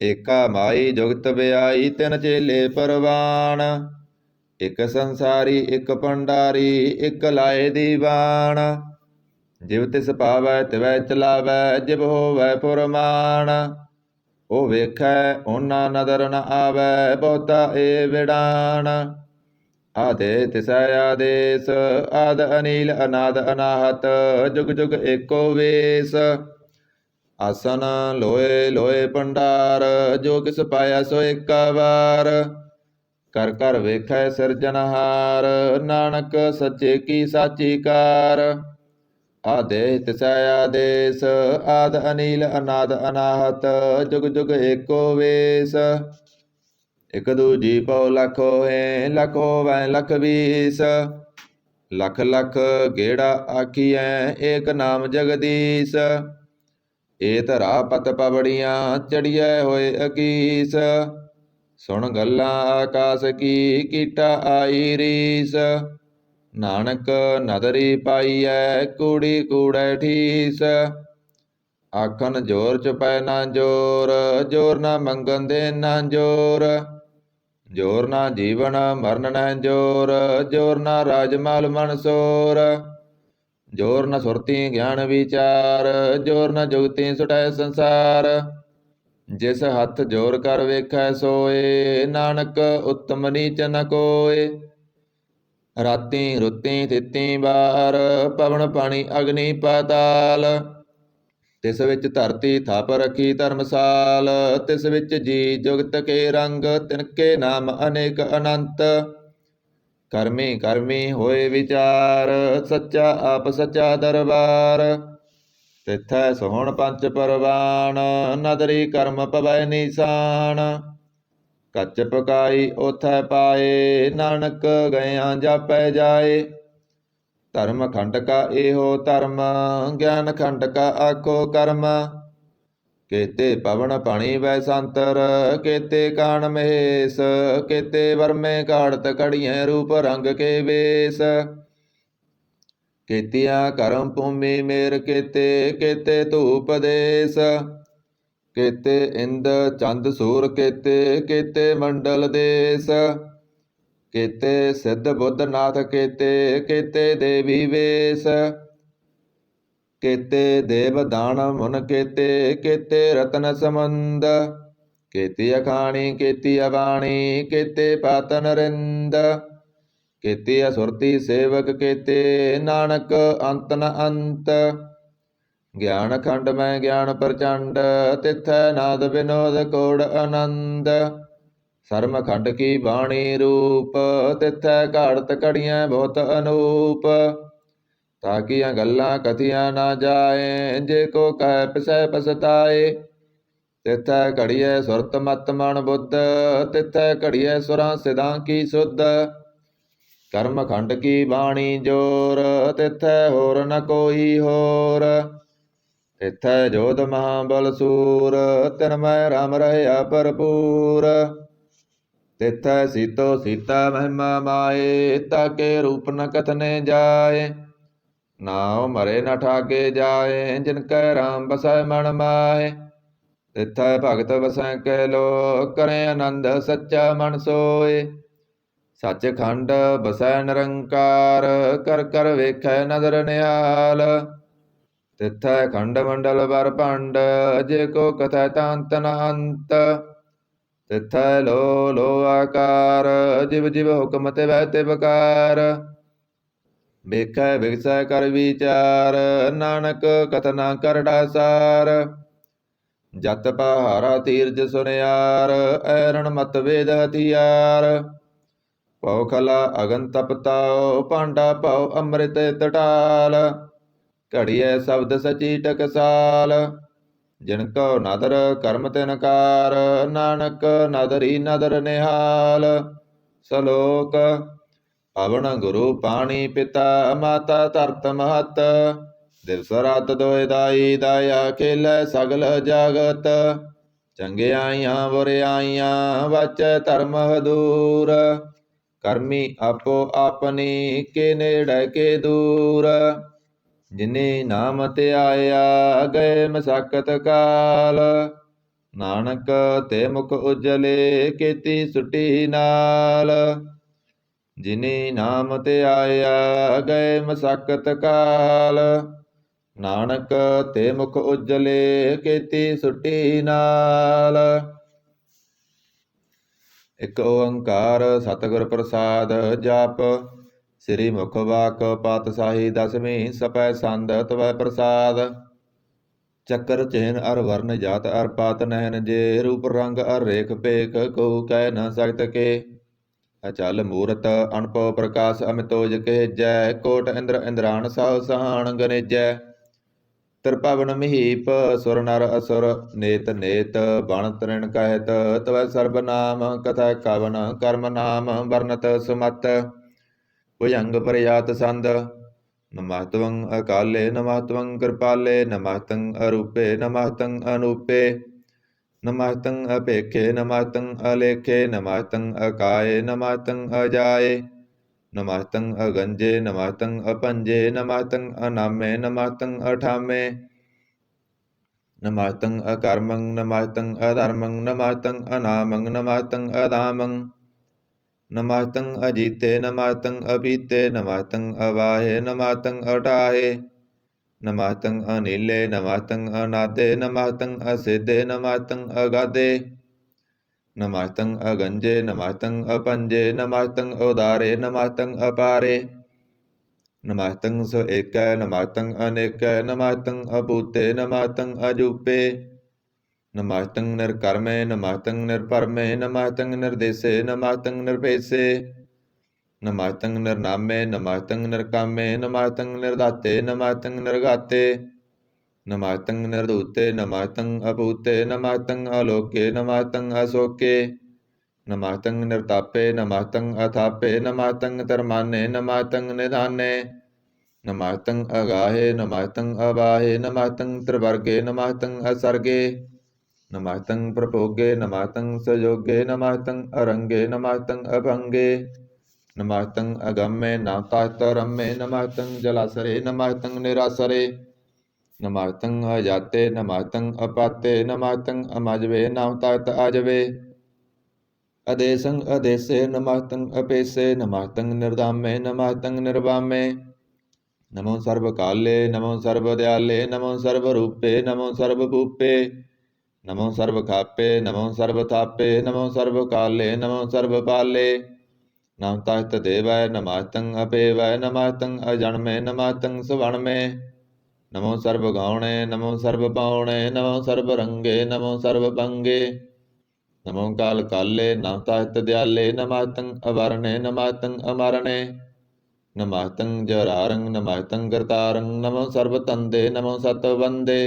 ਏਕਾ ਮਾਈ ਜੁਗਤ ਵਿਆਈ, ਤਿਨ ਚੇਲੇ ਪਰਵਾਨ। ਇਕ ਸੰਸਾਰੀ ਇਕ ਭੰਡਾਰੀ, ਇਕ ਲਾਏ ਦੀਵਾਨ। ਜਿਵ ਤਿਸ ਭਾਵੈ ਤਿਵੈ ਚਲਾਵੈ, ਜਿਵ ਹੋਵੈ ਪੁਰਮਾਨ। ਉਹ ਵੇਖੈ ਓਨਾ ਨਦਰ ਨ ਆਵੈ, ਬਹੁਤਾ ਏ ਵਿਡਾਨ। ਆਦੇਸ ਤਿਸੈ ਆਦੇਸ, ਆਦ ਅਨੀਲ ਅਨਾਦ ਅਨਾਹਤ, ਜੁਗ ਜੁਗ ਏਕੋ ਵੇਸ। ਆਸਨ ਲੋਏ ਲੋਏ ਭੰਡਾਰ, ਜੋ ਕਿਸ ਪਾਇਆ ਸੋ ਏਕਾ ਵਾਰ। ਕਰ ਕਰ ਵੇਖੈ ਸਿਰਜਨਹਾਰ, ਨਾਨਕ ਸੱਚੇ ਕੀ ਸਾਚੀ ਕਾਰ। ਆਦੇਸ ਤਿਸੈ ਆਦੇਸ, ਆਦ ਅਨੀਲ ਅਨਾਦ ਅਨਾਹਤ, ਜੁਗ ਜੁਗ ਏਕੋ ਵੇਸ। ਇਕ ਦੂਜੀ ਪਉ ਲਖ ਹੋਏ, ਲਖ ਹੋਵੈ ਲਖ ਵੀਸ। ਲਖ ਲਖ ਗੇੜਾ ਆਖੀਐ, ਏਕ ਨਾਮ ਜਗਦੀਸ਼। ਏ ਧਰਾ ਪਤ ਪਵੜੀਆਂ, ਚੜੀਐ ਹੋਏ ਅਕੀਸ। ਸੁਣ ਗੱਲਾਂ ਆਕਾਸ ਕੀ, ਕੀਟਾ ਆਈ ਰੀਸ। ਨਾਨਕ ਨਦਰੀ ਪਾਈਐ, ਕੂੜੀ ਕੂੜੈ ਠੀਸ। ਆਖਣ ਜੋਰ ਚੁਪੈ ਨਾ ਜੋਰ, ਜੋਰ ਨਾ ਮੰਗਣ ਦੇ ਨਾ ਜੋਰ। ਜੋਰ ਨਾ ਜੀਵਨ ਮਰਨ ਨਹਿ ਜੋਰ, ਜੋਰ ਨਾ ਰਾਜ ਮਾਲ ਮਨਸੋਰ। ਜੋਰ ਨ ਸੁਰਤੀ ਗਿਆਨ ਵਿਚਾਰ, ਜੋਰ ਨ ਜੁਗਤੀ ਸੁਟੈ ਸੰਸਾਰ। ਜਿਸ ਹੱਥ ਜੋਰ ਕਰ ਵੇਖੈ ਸੋਏ, ਨਾਨਕ ਉਤਮ ਨੀਚ ਨ ਕੋਏ। ਰਾਤੀ ਰੁੱਤੀ ਤਿੱਤੀ ਬਾਰ, ਪਵਨ ਪਾਣੀ ਅਗਨੀ ਪਾਤਾਲ। ਤਿਸ ਵਿੱਚ ਧਰਤੀ ਥਾਪ ਰਖੀ ਧਰਮਸਾਲ। ਤਿਸ ਵਿੱਚ ਜੀ ਜੁਗਤ ਕੇ ਰੰਗ, ਤਿਨਕੇ ਨਾਮ ਅਨੇਕ ਅਨੰਤ। ਕਰਮੀ ਕਰਮੀ ਹੋਏ ਵਿਚਾਰ, ਸੱਚਾ ਆਪ ਸੱਚਾ ਦਰਬਾਰ। ਤਿਥੈ ਸੋਹਣ ਪੰਚ ਪਰਵਾਨ, ਨਦਰੀ ਕਰਮ ਪਵੈ ਨੀਸਾਨ। ਕੱਚ ਪਕਾਈ ਓਥੈ ਪਾਏ, ਨਾਨਕ ਗਇਆਂ ਜਾਪੈ ਜਾਏ। ਧਰਮ ਖੰਡ ਕਾ ਇਹੋ ਧਰਮ, ਗਿਆਨ ਖੰਡ ਕਾ ਆਖੋ ਕਰਮ। ਕੇਤੇ ਪਵਨ ਪਾਣੀ ਵੈ ਸੰਤਰ, ਕੇਤੇ ਕਾਣ ਮਹੇਸ਼। ਕੇਤੇ ਵਰਮੇ ਕਾੜਤ ਘੜੀਐ, ਰੂਪ ਰੰਗ ਕੇ ਵੇਸ। ਕੇਤੀਆਂ ਕਰਮ ਭੂਮੀ ਮੇਰ ਕੇਤੇ, ਕੇਤੇ ਧੂਪ ਦੇਸ। ਕੇਤੇ ਇੰਦ ਚੰਦ ਸੂਰ ਕੇਤੇ, ਕੇਤੇ ਮੰਡਲ ਦੇਸ। ਕੇਤੇ ਸਿੱਧ ਬੁੱਧ ਨਾਥ ਕੇਤੇ, ਕੇਤੇ ਦੇਵੀ ਵੇਸ। ਕੇਤੇ ਦੇਵ ਦਾਨ ਮੁਨ ਕੇਤੇ, ਕੇਤੇ ਰਤਨ ਸਮੁੰਦ। ਕੇਤੀ ਅਖਾਣੀ ਕੇਤੀ ਅਬਾਣੀ, ਕੇਤੇ ਪਤ ਨਰਿੰਦ। ਕੇਤੀ ਅਸੁਰਤੀ ਸੇਵਕ ਕੇਤੇ, ਨਾਨਕ ਅੰਤ ਨ ਅੰਤ। ਗਿਆਨ ਖੰਡ ਮੈਂ ਗਿਆਨ ਪ੍ਰਚੰਡ, ਤਿਥੈ ਨਾਦ ਵਿਨੋਦ ਕੋੜ ਆਨੰਦ। ਸਰਮ ਖੰਡ ਕੀ ਬਾਣੀ ਰੂਪ, ਤਿਥੈ ਘਾੜਤ ਘੜੀਐ ਬਹੁਤ ਅਨੂਪ। ਤਾਕੀਆਂ ਗੱਲਾਂ ਕਥੀਆਂ ਨਾ ਜਾਏ, ਜੇ ਕੋ ਕਹਿ ਪਿਸੈ ਪਛਤਾਏ। ਤਿਥੈ ਘੜੀਐ ਸੁਰਤ ਮਤ ਮਨ ਬੁੱਧ, ਤਿਥੈ ਘੜੀਐ ਸੁਰਾਂ ਸਿਧਾਂ ਕੀ ਸੁਧ। ਕਰਮ ਖੰਡ ਕੀ ਬਾਣੀ ਜੋਰ, ਤਿਥੈ ਹੋਰ ਨ ਕੋਈ ਹੋਰ। ਤਿਥੈ ਜੋਧ ਮਹਾਬਲ ਸੂਰ, ਤਿਨ ਮੈਂ ਰਾਮ ਰਹਿਆ ਭਰਪੂਰ। ਤਿਥੈ ਸੀਤੋ ਸੀਤਾ ਮਹਿਮਾ ਮਾਏ, ਤਾਕੇ ਰੂਪ ਨ ਕਥਨੇ ਜਾਏ। ਨਾਉ ਮਰੇ ਨ ਠਾਗੇ ਜਾਏ, ਜਿਨ ਕੈ ਰਾਮ ਬਸੈ ਮਨ ਮਾਹੇ। ਤਿਥੈ ਭਗਤ ਵਸੈ ਕੈ ਲੋ, ਕਰੇ ਆਨੰਦ ਸੱਚਾ ਮਨ ਸੋਏ। ਸੱਚ ਖੰਡ ਬਸੈ ਨਿਰੰਕਾਰ, ਕਰ ਕਰ ਵੇਖੈ ਨਦਰ ਨਿਹਾਲ। ਤਿਥੈ ਖੰਡ ਮੰਡਲ ਬਰ ਭੰਡ, ਜੇ ਕੋ ਕਥੈ ਤਾਂ ਅੰਤ ਨ ਅੰਤ। ਤਿਥੈ ਲੋ ਲੋ ਆਕਾਰ, ਜਿਵ ਜਿਵ ਹੁਕਮ ਤਿਵੈ ਤਿਵਕਾਰ। ਵੇਖੈ ਵਿਗਸੈ ਕਰ ਵਿਚਾਰ, ਨਾਨਕ ਕਥਨਾ ਕਰੜਾ ਸਾਰ। ਜਤ ਪਹਾਰਾ ਤੀਰਜ ਸੁਨਿਆਰ, ਐਰਣ ਮਤ ਵੇਦ ਹਥਿਆਰ। ਭਉ ਖਲਾ ਅਗਨ ਤਪ ਤਾਉ, ਭਾਂਡਾ ਭਉ ਅੰਮ੍ਰਿਤ ਟਟਾਲ। ਘੜੀਐ ਸ਼ਬਦ ਸਚੀ ਟਕਸਾਲ, ਜਿਨ ਕਉ ਨਦਰ ਕਰਮ ਤਿਨ ਕਾਰ। ਨਾਨਕ ਨਦਰੀ ਨਦਰ ਨਿਹਾਲ। ਸਲੋਕ ਪਵਨ ਗੁਰੂ ਪਾਣੀ ਪਿਤਾ, ਮਾਤਾ ਧਰਤ ਮਹਤ। ਦਿਵਸ ਰਾਤ ਦੋਇ ਦਾਈ, ਦਾਇਆ ਖੇਲੈ ਸਗਲ ਜਗਤ। ਚੰਗਿਆਈਆਂ ਬੁਰਿਆਈਆਂ, ਵਾਚੈ ਧਰਮ ਹਦੂਰ। ਕਰਮੀ ਆਪੋ ਆਪਨੀ, ਕੇ ਨੇੜੈ ਕੇ ਦੂਰ। ਜਿਨੇ ਨਾਮ ਧਿਆਇਆ, ਗਏ ਮਸਕਤ ਕਾਲ। ਨਾਨਕ ਤੇ ਮੁਖ ਉਜਲੇ, ਕੀਤੀ ਸੁਟੀ ਨਾਲ। ਜਿਨੇ ਨਾਮ ਧਿਆਇਆ, ਗਏ ਮਸਕਤ ਕਾਲ। ਨਾਨਕ ਤੇ ਮੁਖ ਉਜਲੇ, ਕੀਤੀ ਸੁਟੀ ਨਾਲ। ਇਕ ਓੰਕਾਰ ਸਤਿਗੁਰ ਪ੍ਰਸਾਦ ਜਾਪ। ਸ੍ਰੀ ਮੁਖ ਵਾਕ ਪਾਤਸ਼ਾਹੀ ਦਸਵੀਂ, ਸਪੈ ਸੰਦ ਤਵੈ ਪ੍ਰਸਾਦ। ਚੱਕਰ ਚਿਹਨ ਅਰ ਵਰਨ ਜਾਤ ਅਰ ਪਾਤ ਨੈਨ ਜੇ, ਰੂਪ ਰੰਗ ਅਰ ਰੇਖ ਭੇਖ ਕਹੂ ਕਹਿ ਨ ਸਕਤ ਕੇ। ਅਚਲ ਮੂਰਤ ਅਨਭਉ ਪ੍ਰਕਾਸ਼ ਅਮਿਤੋਜ ਕਹਿਜੈ, ਕੋਟ ਇੰਦਰ ਇੰਦਰਾਣ ਸਾਹੁ ਸਹਾਣ ਗਨੇਜੈ। ਤ੍ਰਿਭਵਨ ਮਹੀਪ ਸੁਰ ਨਰ ਅਸੁਰ, ਨੇਤ ਨੇਤ ਬਣ ਤ੍ਰਿਣ ਕਹਿਤ। ਤਵੈ ਸਰਬ ਨਾਮ ਕਥੈ ਕਵਨ, ਕਰਮ ਨਾਮ ਵਰਨਤ ਸੁਮਤ। ਭੁਜੰਗ ਪ੍ਰਯਾਤ ਸੰਦ, ਨਮਸਤਵੰ ਅਕਾਲੇ ਨਮਸਤਵੰ ਕਿਰਪਾਲੇ। ਨਮਸਤੰ ਅਰੂਪੇ ਨਮਸਤੰ ਅਨੂਪੇ, ਨਮਸਤੰ ਅਭੇਖੇ ਨਮਸਤੰ ਅਲੇਖੇ। ਨਮਸਤੰ ਅਕਾਏ ਨਮਸਤੰ ਅਜਾਏ, ਨਮਸਤੰ ਅਗੰਜੇ ਨਮਸਤੰ ਅਪੰਜੇ। ਨਮਸਤੰ ਅਨਾਮੇ ਨਮਸਤੰ ਅਠਾਮੇ, ਨਮਸਤੰ ਅਕਰਮੰ ਨਮਸਤੰ ਅਧਰਮੰ। ਨਮਸਤੰ ਅਨਾਮੰ ਨਮਸਤੰ ਅਧਾਮੰ, ਨਮਸਤੰ ਅਜੀਤੇ ਨਮਸਤੰ ਅਪੀਤੇ। ਨਮਸਤੰ ਅਵਾਹੇ ਨਮਸਤੰ ਅਟਾਹੇ, ਨਮਸਤੰ ਅਨੀਲੇ ਨਮਸਤੰ ਅਨਾਦੇ। ਨਮਸਤੰ ਅਸਿਧੇ ਨਮਸਤੰ ਅਗਾਧੇ, ਨਮਸਤੰ ਅਗੰਜੇ ਨਮਸਤੰ ਅਪੰਜੇ। ਨਮਸਤੰ ਉਦਾਰੇ ਨਮਸਤੰ ਅਪਾਰੇ, ਨਮਸਤੰ ਸੋ ਏਕੈ ਨਮਸਤੰ ਅਨੇਕੈ। ਨਮਸਤੰ ਅਭੂਤੇ ਨਮਸਤੰ ਅਜੂਪੇ, ਨਮਸਤੰ ਨਿਰਕਰਮੇ ਨਮਸਤੰ ਨਿਰਪਰਮੇ। ਨਮਸਤੰ ਨਿਰਦੇਸੇ ਨਮਸਤੰ ਨਿਰਪੇਸੇ, ਨਮਸਤੰ ਨਿਰਨਾਮੇ ਨਮਸਤੰ ਨਿਰਕਾਮੇ। ਨਮਸਤੰ ਨਿਰਦਾਤੇ ਨਮਸਤੰ ਨਿਰਗਾਤੇ, ਨਮਸਤੰ ਨਿਰਧੂਤੇ ਨਮਸਤੰ ਅਭੂਤੇ। ਨਮਸਤੰ ਆਲੋਕੇ ਨਮਸਤੰ ਅਸੋਕੇ, ਨਮਸਤੰ ਨਿਰਤਾਪੇ ਨਮਸਤੰ ਅਥਾਪੇ। ਨਮਸਤੰ ਧਰਮਾਨੇ ਨਮਸਤੰ ਨਿਧਾਨੇ, नमस्तं अगाहे नमस्तं अबाहे नमस्तं त्रिवर्गे नमस्तं असर्गे नमस्तं प्रभोगे नमस्तं सयोगे नमस्तं अरंगे नमस्तं अभंगे नमस्तं अगम्ये नमस्तरम्ये नमस्तं जलासरे नमस्तं निरासरे नमस्तं अजाते नमस्तं अपाते नमस्तं अमजवे नमस्त अजवे अदेशं अदेशे नमस्तं अपेशे नमस्तं निर्धामे नमस्तं निर्वामे नमो सर्वकाले नमो सर्वदयाले नमो सर्वरूपे नमो सर्वभूपे नमो सर्वखापे नमो सर्वथापे नमो सर्वकाले नमो सर्वपाले नमस्तस्त देवाय नमस्तं अपेवाय नमस्तं अजन्मे नमस्तं सुवर्णमे नमो सर्वगौणे नमो सर्वपावणे नमो सर्वरंगे नमो सर्वभंगे नमो काल काले नमस्तस्त दयाले नमस्तं अवरणे नमस्तं अमरणे नमस्तं जरारं नमस्तं करतारं नमो सर्वतंदे नमो सतवंदे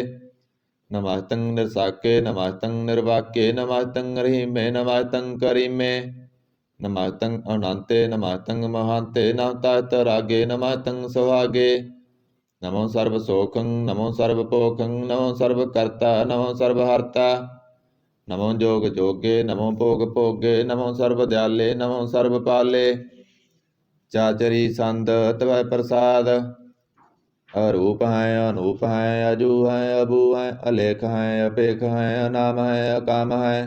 नमस्तं निरसाके नमस्तं निर्वाक्ये नमस्तं रहीमे नमस्तं करीमे नमस्तं अनंते नमस्तं महांते नमस्तस्त रागे नमस्तं सुहागे नमो सर्वसोखं नमो सर्वपोखं नमो सर्वकर्ता नमो सर्वहर्ता नमो जोग जोगे नमो भोग भोगे नमो सर्वदयाले नमो सर्वपाले चाचरी संत तवै प्रसाद अरूप है अनूप है अजू है अबू है अलेख है अपेख है अनाम है अकाम है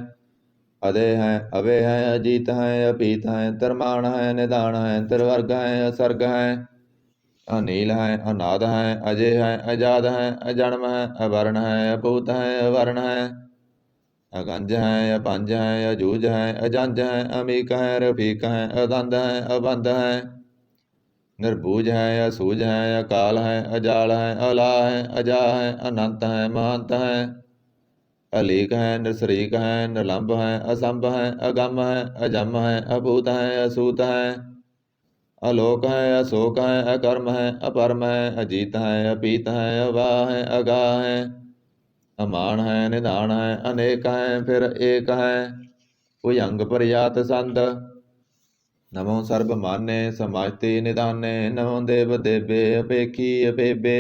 अदे है अवे है अजीत है अपीत है तरमान है निदान है त्रिवर्ग है असर्ग है अनील है अनाद है अजय है अजाद है अजन्म है अवर्ण है अपूत है अवर्ण है अगंज है अपंज है अजूज है अजंज है अमीक है रफीक है अदंद है अबंध है निर्बूज है असूझ है अकाल है अजाल है अला है अजा है अनंत है महंत है अलीक है निसरीक है निलंब है असंभ है अगम है अजम है अभूत है असूत है अलोक है अशोक है अकर्म है अपरम है अजीत है अपीत है अवा है अगा है अमान है निदान है अनेक है फिर एक है भुजंग प्रयात संद नमो सर्वमान्य समाजते निदाने नमो देव देवे अपेखी अपेबे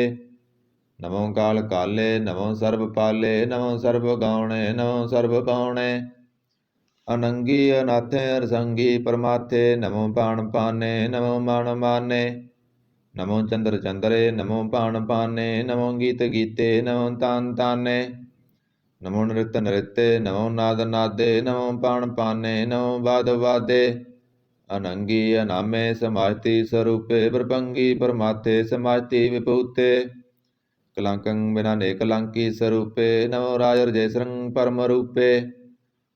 नमो काल काले नमो सर्वपाले नमो सर्वगौणे नमो सर्वपावणे अनंगी अनाथे अरसंगी परमाथे नमो पाण पाने नमो मान माने नमो चंद्र चंद्रे नमो पाण पाने नमो गीत गीते नमो तान ताने नमो नृत्य नृत्य नमो नाद नादे नमो पाण पाने नमो वाद वादे अनंगी अनामे समाजति स्वरूपे प्रपंगी परमाथे समाजति विभूते कलंकं बिना ने कलंकी स्वरूपे नमो राजर्जेश्वरं परम रूपे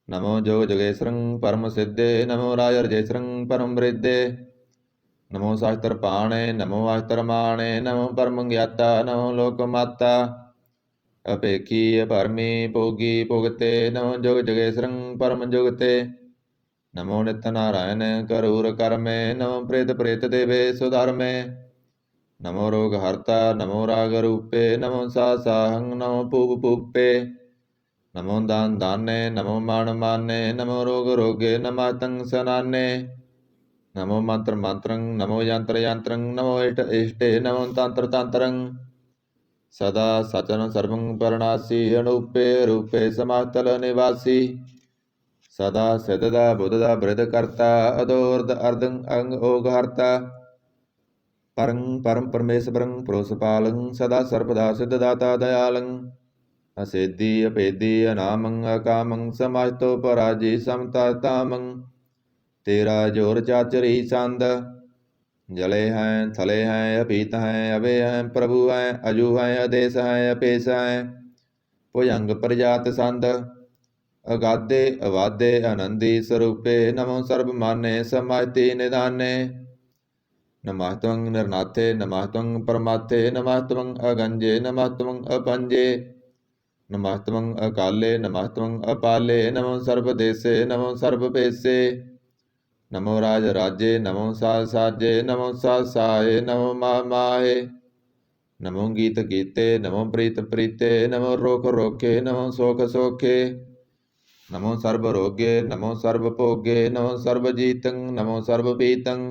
नमो जोग जगेश्वरं परम सिद्धे नमो राजर्जेश्वरं परम वृद्धे नमो शास्त्र पाणे नमो अस्त्र माणे नमो परम ज्ञाता नमो लोकमाता अपेखी अपरमी भोगी भोगते नमो जोग जगेश्वरं परम जुगते नमो नित्य नारायण करूर कर्मे नमो प्रेत प्रेत देवे सुधर्मे नमो रोग हर्ता नमो राग रूपे नमो साहं नमो पूप पूपे नमो दान दाने नमो मान माने नमो रोग रोगे नमस्तं सनाने नमो मंत्र मंत्रं नमो यंत्र यंत्रं नमो इष्ट इष्टे नमो तंत्र तंत्रं सदा सचन सर्वं परनासी अनूपे रूपे समातल निवासी सदा सिद्धदा बुद्धदा बृद करता अदोर्द अर्दं अंग ओग हरता परं परम परमेश्वरं प्रोसपालं सदा सर्वदा सिद्धदाता दयालं असिद्धि अपेद्धि अनामं अकामं समाजतो पराजी समतातामं तेरा जोर चाचरी संद जले हैं थले हैं अपीत हैं अवे हैं प्रभु हैं अजू हैं अदेश हैं अपेश हैं भुजंग प्रजात संद अगाधे अवाधे आनंदी स्वरूपे नमो सर्वमान्य समाजति निदाने नमस्त्वं निर्नाथे नमस्त्वं परमाथे नमस्त्वं अगंजे नमस्त्वं अपंजे नमस्त्वं अकाले नमस्त्वं अपाले नमो सर्वदेशे नमो सर्वपेशे नमो राज राज्ये नमो साज साजे नमो साज साहे नमो माहे नमो गीत गीते नमो प्रीत प्रीते नमो रोक रोके नमो सोख सोखे नमो सर्वरोग्ये नमो सर्वभोग्ये नमो सर्वजीतं नमो सर्वपीतं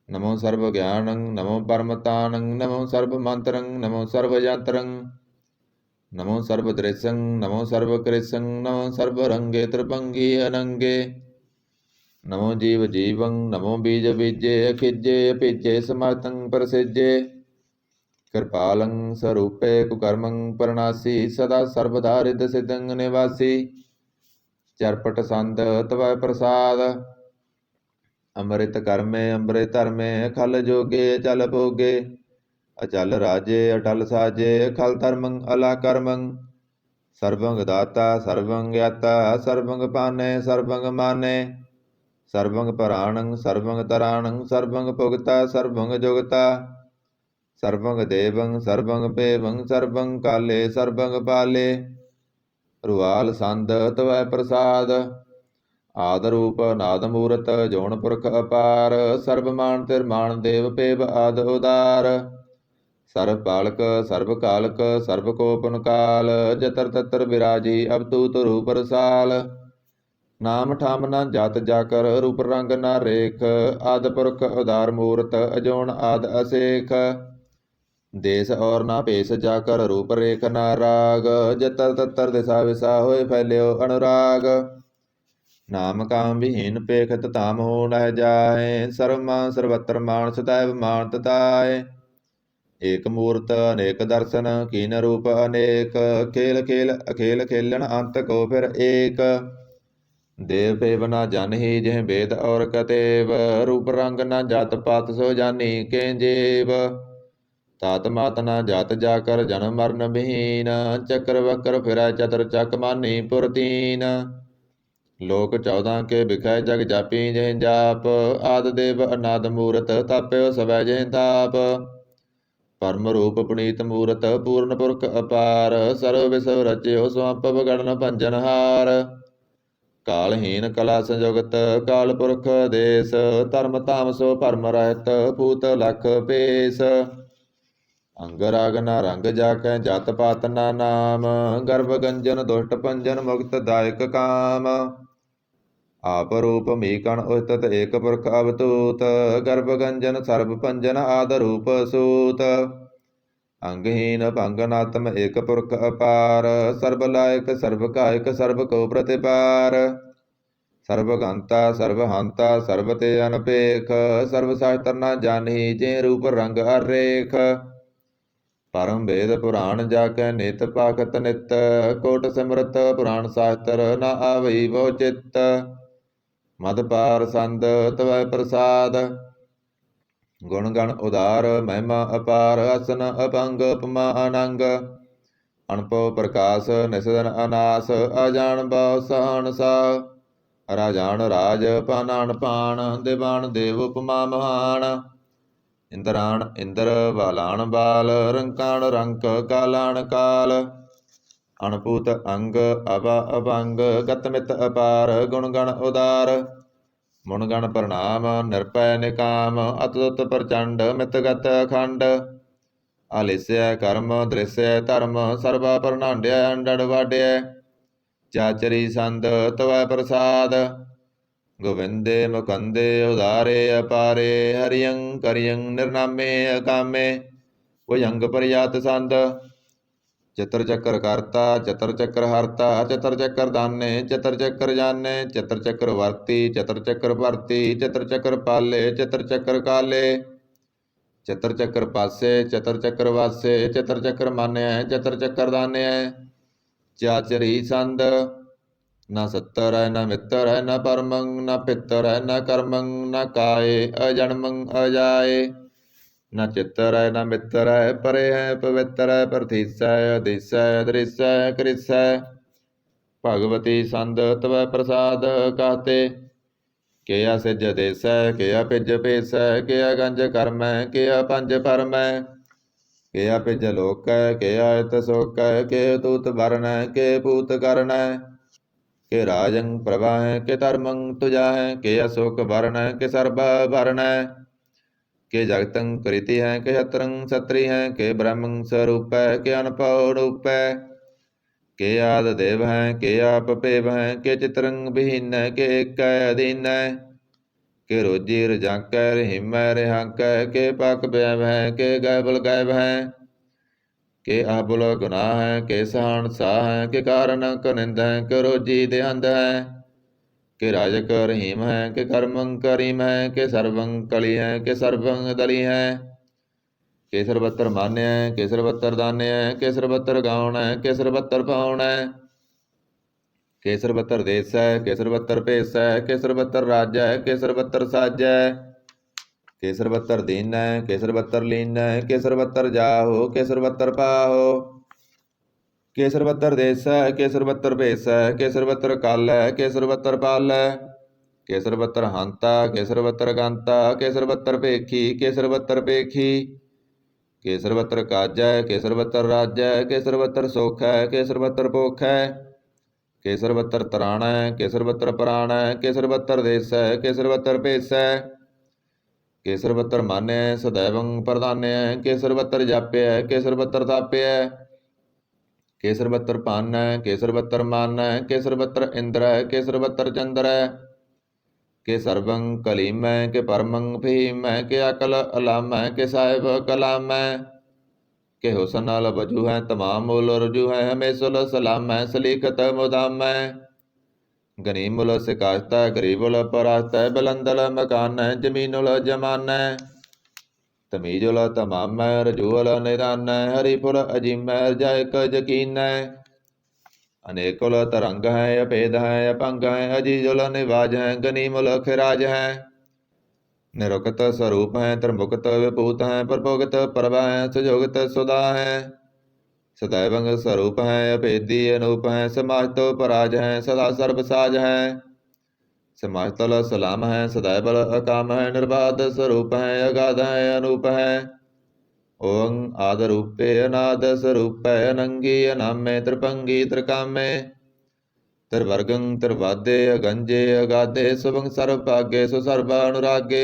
ਨਮੋ ਸਰਬ ਗਿਆਨੰ ਨਮੋ ਪਰਮਤਾਨੰ ਨਮੋ ਸਰਬ ਮੰਤਰੰ ਨਮੋ ਸਰਬ ਯੰਤਰੰ ਨਮੋ ਸਰਬ ਦ੍ਰਿਸ਼ੰ ਨਮੋ ਸਰਬ ਕ੍ਰਿਸ਼ੰ ਨਮੋ ਸਰਬ ਰੰਗੇ ਤ੍ਰਿਭੰਗੀ ਅਨੰਗੇ ਨਮੋ ਜੀਵ ਜੀਵੰ ਨਮੋ ਬੀਜ ਬੀਜੇ ਅਖਿਜੇ ਅਭਿਜੇ ਸਮਰਥੰ ਪ੍ਰਸਿਜੇ ਕਿਰਪਾਲੰ ਸਰੂਪੇ ਕੁਕਰਮੰ ਪਰਨਾਸੀ ਸਦਾ ਸਰਬਦਾ ਰਿਦ ਸਿਦੰ ਨਿਵਾਸੀ ਚਰਪਟ ਸੰਦ ਤਵੈ ਪ੍ਰਸਾਦ ਅੰਮ੍ਰਿਤ ਕਰਮੇ ਅੰਮ੍ਰਿਤ ਧਰਮੇ ਖਲ ਜੋਗੇ ਅਚਲ ਭੋਗੇ ਅਚਲ ਰਾਜੇ ਅਟਲ ਸਾਜੇ ਖਲ ਧਰਮੰ ਅਲਾ ਕਰਮੰ ਸਰਬੰਗ ਦਾਤਾ ਸਰਬੰਗ ਗਿਆਤਾ ਸਰਬੰਗ ਪਾਨੇ ਸਰਬੰਗ ਮਾਨੇ ਸਰਬੰਗ ਪਰਾਣੰ ਸਰਬੰਗ ਤਰਾਣੰ ਸਰਬੰਗ ਭੁਗਤਾ ਸਰਬੰਗ ਜੁਗਤਾ ਸਰਬੰਗ ਦੇਵੰ ਸਰਬੰਗ ਭੇਵੰ ਸਰਬੰਗ ਕਾਲੇ ਸਰਬੰਗ ਪਾਲੇ ਰੁਆਲ ਸੰਦ ਤਵੈ ਪ੍ਰਸਾਦ ਆਦ ਰੂਪ ਨਾਦ ਮੂਰਤ ਜੋਨ ਪੁਰਖ ਅਪਾਰ ਸਰਬ ਮਾਨ ਤਿਰਮਾਨ ਦੇਵ ਪੇਵ ਆਦ ਉਦਾਰ ਸਰਬ ਪਾਲਕ ਸਰਬ ਕਾਲਕ ਸਰਬ ਕੋਪਨ ਕਾਲ ਜਤਰ ਤਤਰ ਬਿਰਾਜੀ ਅਵਤੂਤ ਰੂਪ ਰਸਾਲ ਨਾਮ ਠਾਮ ਨਾ ਜਤ ਜਾਕਰ ਰੂਪ ਰੰਗ ਨਾ ਰੇਖ ਆਦ ਪੁਰਖ ਉਦਾਰ ਮੂਰਤ ਅਜੋਨ ਆਦ ਅਸੇਖ ਦੇਸ ਔਰ ਨਾ ਭੇਸ ਜਾਕਰ ਰੂਪ ਰੇਖ ਨਾ ਰਾਗ ਜਤਰ ਤਤਰ ਦਿਸਾ ਵਿਸਾ ਹੋਏ ਫੈਲਿਓ ਅਨੁਰਾਗ ਨਾਮ ਕਾਮ ਵਿਹੀਨ ਪੇਖਤ ਧਾਮ ਹੋ ਨਹਿ ਜਾਏ ਸਰਮਾ ਸਰਬਤਰ ਮਾਨ ਸਤੈਵ ਮਾਨ ਤਤਾਏ ਏਕ ਮੂਰਤ ਅਨੇਕ ਦਰਸ਼ਨ ਕੀਨ ਰੂਪ ਅਨੇਕ ਖੇਲ ਖੇਲ ਅਖੇਲ ਖੇਲਣ ਅੰਤ ਕੋ ਫਿਰ ਏਕ ਦੇਵ ਪੇਵ ਨਾ ਜਾਨਹੀ ਜਿਹ ਵੇਦ ਔਰ ਕਤੇਵ ਰੂਪ ਰੰਗ ਨਾ ਜਤ ਪਾਤ ਸੋ ਜਾਨੀ ਕੇ ਜੀਵ ਤਾਤ ਮਾਤ ਨਾ ਜਾਤ ਜਾ ਕਰ ਜਨਮ ਮਰਨ ਵਿਹੀਨ ਚੱਕਰ ਵਕਰ ਫਿਰੈ ਚਤਰ ਚੱਕ ਮਾਨੀ ਪੁਰਤੀਨ ਲੋਕ 14 ਕੇ ਬਿਖੈ ਜਗ ਜਾਪੀ ਜਿਹ ਜਾਪ ਆਦ ਦੇਵ ਅਨਾਦ ਮੂਰਤ ਤਾਪਿਓ ਸਵੈ ਜਿਹ ਤਾਪ ਪਰਮ ਰੂਪ ਪੁਨੀਤ ਮੂਰਤ ਪੂਰਨ ਪੁਰਖ ਅਪਾਰ ਸਰਵ ਵਿਸਵ ਰਚਿਓ ਸਵਾਪਵ ਗੜਨ ਭੰਜਨ ਹਾਰ ਕਾਲਹੀਨ ਕਲਾ ਸੰਜੁਗਤ ਕਾਲ ਪੁਰਖ ਦੇਸ ਧਰਮ ਧਾਮ ਸੋ ਭਰਮ ਰਹਿਤ ਪੂਤ ਲਖ ਪੇਸ ਅੰਗ ਰਾਗ ਨਾ ਰੰਗ ਜਾ ਕੈ ਜਤ ਪਾਤ ਨਾ ਨਾਮ ਗਰਭ ਗੰਜਨ ਦੁਸ਼ਟ ਪੰਜਨ ਮੁਕਤ ਦਾਇਕ ਕਾਮ ਆਪ ਰੂਪ ਮੀਕਣ ਉਸਤਤ ਏਕ ਪੁਰਖ ਅਵਤੂਤ ਗਰਭ ਗੰਜਨ ਸਰਬ ਪੰਜਨ ਆਦ ਰੂਪ ਸੂਤ ਅੰਗਹੀਨ ਭੰਗਨਾਤਮ ਏਕ ਪੁਰਖ ਅਪਾਰ ਸਰਬ ਲਾਇਕ ਸਰਬ ਕਾਇਕ ਸਰਬ ਕੋ ਪ੍ਰਤਿਪਾਰ ਸਰਬ ਗੰਤਾ ਸਰਬ ਹੰਤਾ ਸਰਬ ਤੇ ਅਨਪੇਖ ਸਰਬ ਸਾਸਤਰ ਨਾ ਜਾਣੀ ਜੇ ਰੂਪ ਰੰਗ ਹਰੇਖ ਪਰਮ ਵੇਦ ਪੁਰਾਣ ਜਾ ਕੈ ਨਿਤ ਪਾਖਤ ਨਿਤ ਕੋਟ ਸਿਮਰਤ ਪੁਰਾਣ ਸਾਸਤਰ ਨਾ ਆਵਈ ਬਹੁ ਚਿੱਤ ਮਦ ਪਾਰ ਸੰਦ ਤਵੈ ਪ੍ਰਸਾਦ ਗੁਣ ਗਣ ਉਦਾਰ ਮਹਿਮਾ ਅਪਾਰ ਅਸਨ ਅਭੰਗ ਉਪਮਾ ਅਨੰਗ ਅਣਪਉ ਪ੍ਰਕਾਸ਼ ਨਿਸਦਨ ਅਨਾਸ ਅਜਾਣ ਬਹੁ ਸਹਨਸਾ ਰਾਜਾਨ ਰਾਜ ਪਾਨਾਨ ਪਾਣ ਦੇਵਾਨ ਦੇਵ ਉਪਮਾ ਮਹਾਨ ਇੰਦਰਾਣ ਇੰਦਰ ਬਾਲਾਣ ਬਾਲ ਰੰਕਾਣ ਰੰਕ ਕਾਲਾਣ ਕਾਲ ਅਣਪੂਤ ਅੰਗ ਅਵਾ ਅਭੰਗ ਗਤਮਿਤ ਅਪਾਰ ਗੁਣ ਗਣ ਉਦਾਰ ਮੁਣ ਗਣ ਪ੍ਰਣਾਮ ਨਿਰਪੈ ਨਿਕਾਮ ਅਤੁੱਤ ਪ੍ਰਚੰਡ ਮਿਤਗਤ ਅਖੰਡ ਆਲਿਸਿਆ ਕਰਮ ਦ੍ਰਿਸਿਆ ਧਰਮ ਸਰਬਾ ਪ੍ਰਨਾਂਡਿਆ ਅੰਡੜ ਵਾਡਿਆ ਚਾਚਰੀ ਸੰਦ ਤਵੈ ਪ੍ਰਸਾਦ ਗੋਵਿੰਦੇ ਮੁਕੰਦੇ ਉਦਾਰੇ ਅਪਾਰੇ ਹਰਿਯੰ ਕਰਿਯੰ ਨਿਰਨਾਮੇ ਅਕਾਮੇ ਭੁਜੰਗ ਪਰਿਆਤ ਸੰਦ ਚਤਰ ਚੱਕਰ ਕਰਤਾ ਚਤਰ ਚੱਕਰ ਹਰਤਾ ਚਤਰ ਚੱਕਰ ਦਾਨੇ ਚਤਰ ਚੱਕਰ ਜਾਨੇ ਚਤਰ ਚੱਕਰ ਵਰਤੀ ਚਤਰ ਚੱਕਰ ਭਰਤੀ ਚਤਰ ਚੱਕਰ ਪਾਲੇ ਚਤਰ ਚੱਕਰ ਕਾਲੇ ਚਤਰ ਚੱਕਰ ਪਾਸੇ ਚਤਰ ਚੱਕਰ ਵਾਸੇ ਚਤਰ ਚੱਕਰ ਮਾਨਿਆ ਚਤਰ ਚੱਕਰ ਦਾਨਿਆ ਚਾਚਰੀ ਸੰਦ ਨਾ ਸੱਤਰ ਹੈ ਨਾ ਮਿੱਤਰ ਹੈ ਨਾ ਪਰਮੰ ਨਾ ਪਿੱਤਰ ਹੈ ਨਾ ਕਰਮੰ ਨਾ ਕਾਏ ਅਜਨਮੰ ਅਜਾਏ ਨਾ ਚਿੱਤਰ ਹੈ ਨਾ ਮਿੱਤਰ ਹੈ ਪਰੇ ਹੈ ਪਵਿੱਤਰ ਹੈ ਪ੍ਰਥੀਸੈ ਅਧੀਸੈ ਅਦ੍ਰਿਸੈ ਕ੍ਰਿਸੈ ਭਗਵਤੀ ਸੰਦ ਤਵੈ ਪ੍ਰਸਾਦ ਕਾਤੇ ਕਿਆ ਸਿਜ ਦੇਸੈ ਕਿਆ ਪਿਜ ਪੇਸੈ ਕਿਆ ਗੰਜ ਕਰਮੈ ਕਿਆ ਪੰਜ ਪਰਮੈ ਕਿਆ ਪਿਜ ਲੋਕੈ ਕਿਆ ਇਤ ਸੋਕੈ ਕਿ ਤੂਤ ਵਰਨੈ ਕਿ ਪੂਤ ਕਰਨੈ ਕਿ ਰਾਜੰ ਪ੍ਰਭਾਹੈ ਕਿ ਧਰਮੰ ਤੁਜਾਹੈ ਕਿ ਅਸ਼ੋਕ ਵਰਣੈ ਕਿ ਸਰਬ ਵਰਣੈ ਕਿ ਜਗਤੰ ਕ੍ਰਿਤੀ ਹੈ ਕਿ ਹਤਰੰ ਸਤਰੀ ਹੈ ਕਿ ਬ੍ਰਹਮੰ ਸਰੂਪੈ ਕਿ ਅਨਪਉ ਰੂਪੈ ਕਿ ਆਦ ਦੇਵ ਹੈ ਕਿ ਆਪ ਭੇਵ ਹੈ ਕਿ ਚਿਤਰੰ ਵਿਹੀਨੈ ਕਿ ਏਕੈ ਅਧੀਨੈ के रोजी रजाकै रहीमै रिहाकै के पक बैब है के गैबल गैब है के आबुल गुनाह है के सहान साह है के कारण कनिंद है के रोजी देहंद है के राजक रहीम है के कर्मं करीम है के सर्वं कली है के सर्वं दली है के सर्वत्र मान्य है के सर्वत्र दान्य है के सर्वत्र गाउन है के सर्वत्र पाउन है के सर्वत्र देश है के सर्वत्र भेस है के सर्वत्र राज्य है के सर्वत्र साज है के सर्वत्र दीन है के सर्वत्र लीन है के सर्वत्र जाहो के सर्वत्र पाहो के सर्वत्र देश है के सर्वत्र भेस है के सर्वत्र काल है के सर्वत्र पाल है के सर्वत्र हंता के सर्वत्र गंता के सर्वत्र पेखी के सर्वत्र पेखी के सर्वत्र काज है के सर्वत्र राज्य है के सर्वत्र सुख है के सर्वत्र भुख है के सर्वत्र तराण है के सर्वत्र प्राण है के सर्वत्र देश है के सर्वत्र भेस है के सर्वत्र मान्य है सदैवं प्रधान्य है के सर्वत्र जाप्य है के सर्वत्र ताप्य है के सर्वत्र पान है के सर्वत्र मान है के सर्वत्र इंद्र है के सर्वत्र चंद्र है के सर्वं कलीम है के परमं भीम है के अकल अलाम है के साहिब कलाम है के हुसन अल वजू है तमाम मुल रुजू है हमेशुल सलाम है सलीकत मुदाम है गनीमुल सिकाश्ता गरीबुल परास्ता बुलंदल मकान है जमीनुल जमान है तमीजुल तमाम है रजूल निदान है हरिफुल अजीम है रजायक यकीन है अनेकुल तरंग है अभेद है अपंग है अजीजुल निवाज है गनीमुल खिराज है निरुक्त स्वरूप है त्रिमुक्त विभूत है प्रभुगत प्रभा है सुजोगत सुधा है सदैवंग स्वरूप है अभेदी अनूप है समाजतो पराज है सदा सर्वसाज है समाजतल सलाम है सदैवल अकाम है निर्बाध स्वरूप है अगाध है अनूप है ओं आद रूपे अनाद स्वरूप है अनंगी अनामे त्रिपंगी त्रिकामे त्रिवर्गं त्रिवादे अगंजे अगाधे सुभंग सर्व भागे सुसर्व अनुरागे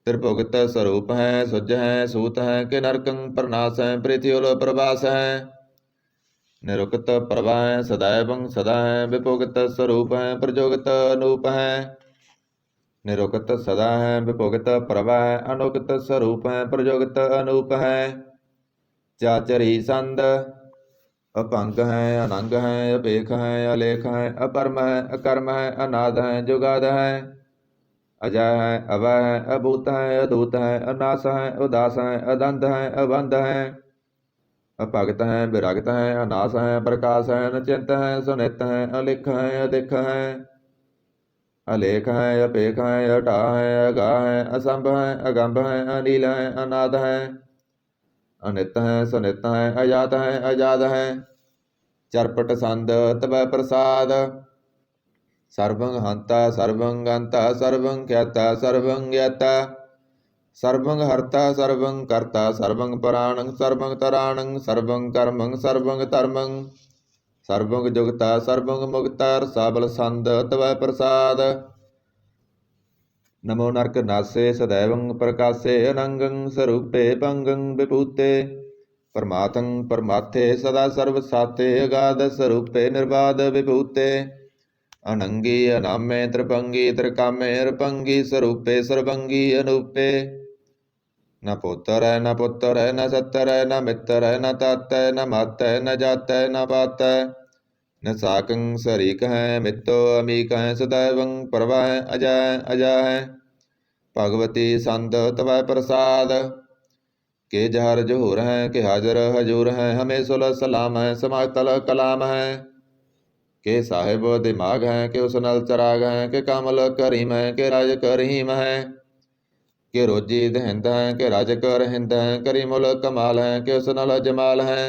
त्रिभुगत स्वरूप है सुज है सूत है कि नरकं प्रनाश है पृथ्वील प्रवास है निरुक्त प्रभा है सदैवं सदा है विभुगत स्वरूप है प्रजोगत अनूप है निरुक्त सदा है विभुगत प्रभा है अनुगत स्वरूप है प्रजोगत अनूप है चाचरी संद अपंग है अनंग है अपेख है अलेख है अपरम है अकर्म है अनाद है जुगाद है अजय है अभय है अभूत है अधूत है अनास है उदास है अदंत है अबंध है अभगत है विरगत है अनास है प्रकाश है नचिंत है सुनित है अलिख है अधिक है अलेख है अपेख है अटा है अगा है असंभ है अगंभ है अनील है अनाद है अनित है सुनित है अजात है अजाद है चरपट संद तब प्रसाद सर्वं हंता सर्वं गंता सर्वं ख्याता सर्वं ज्ञाता सर्वं हर्ता सर्वं कर्ता सर्वं पराणं सर्वं तराणं सर्वं कर्मं सर्वं धर्मं सर्वं जुगता सर्वं मुक्ता सबल संद तव प्रसाद नमो नरक नासे सदैवं प्रकाशे अनंगं स्वरूपे भंगं विभूते परमाथं परमाथे सदा सर्व साथे अगाध स्वरूपे निर्बाध विभूते अनंगी अनामे त्रिभंगी त्रिकामे रपंगी स्वरूपे सर्वंगी अनूपे न पुत्र है न पुत्र है न सत्तर है न मित्र है न तात है न मत है न जात है न पात है न साकं शरीक है मित्तो अमीक है सदैवं प्रभा है अजय अजय है भगवती संत तव प्रसाद के जहर जहूर है के हाजर हजूर है हमेशुल सलाम है समातल कलाम है के साहिब दिमाग है के उसनल चराग है के कामल करीम है के राज करहीम है के रोजी दहिंद है के राज कर हिंद है करीमुल कमाल है के उसनल जमाल है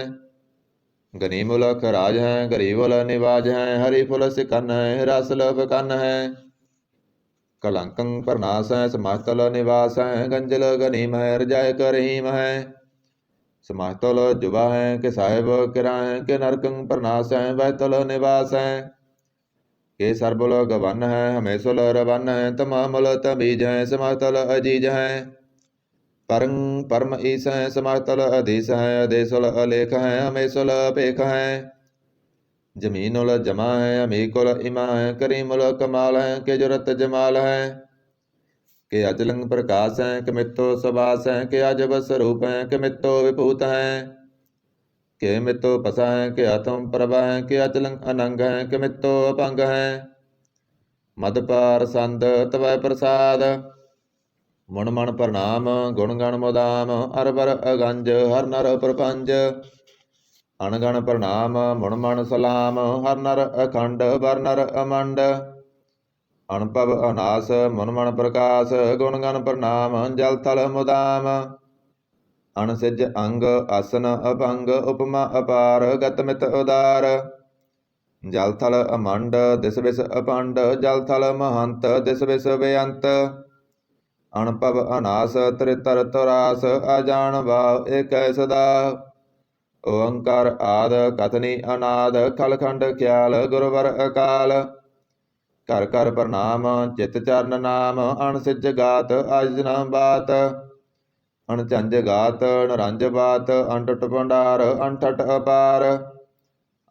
गनीमुल खराज है गरीबुल निवाज है हरिफुल सिकन है हिरासल बकन है कलंकं प्रनाश है समातल निवास है गंजल गनीम है रजाय करहीम है समातल जुबा है के साहिब किरा है के नरकं प्रनाश है बैतल निवास है के सरबुल गवन है हमेशुल रवन है तमामुल तमीज है समातल अजीज है परं परम ईस है समातल अधीश है अदेशुल अलेख है हमेशुल अपेख है जमीनुल जमा है अमीकुल इमा है करीमुल कमाल है के जुरत जमाल है के अचलंग प्रकाश हैं किमितो सुभाष हैं के अजब स्वरूप हैं किमितो विभूत हैं के मितो पसा हैं के अतम प्रभा हैं के अचलंग अनंग हैं किमितो अपंग हैं मद पार संद तवै प्रसाद मुण मण प्रणाम गुण गण मुदाम अर बर अगंज हर नर प्रपंज अणगण प्रणाम मुण मण सलाम हर नर अखंड बर नर अमंड अणपव अनास मुन मण प्रकाश गुण गण प्रणाम जल थल मुदाम अणसिज अंग आसन अभंग उपमा अपार गतमित उदार जल थल अमंड दिस विस अपंड जल थल महंत दिस विस बेअंत अणपव अनास त्रितर तुरास अजान भाव एक सदा ओंकार आद कथनी अनाद खलखंड ख्याल गुरुवर अकाल कर कर प्रणाम चित चरण नाम अणसिज गात अजन बात अणचंज गात नरंज बात अंटट भंडार अंठट अपार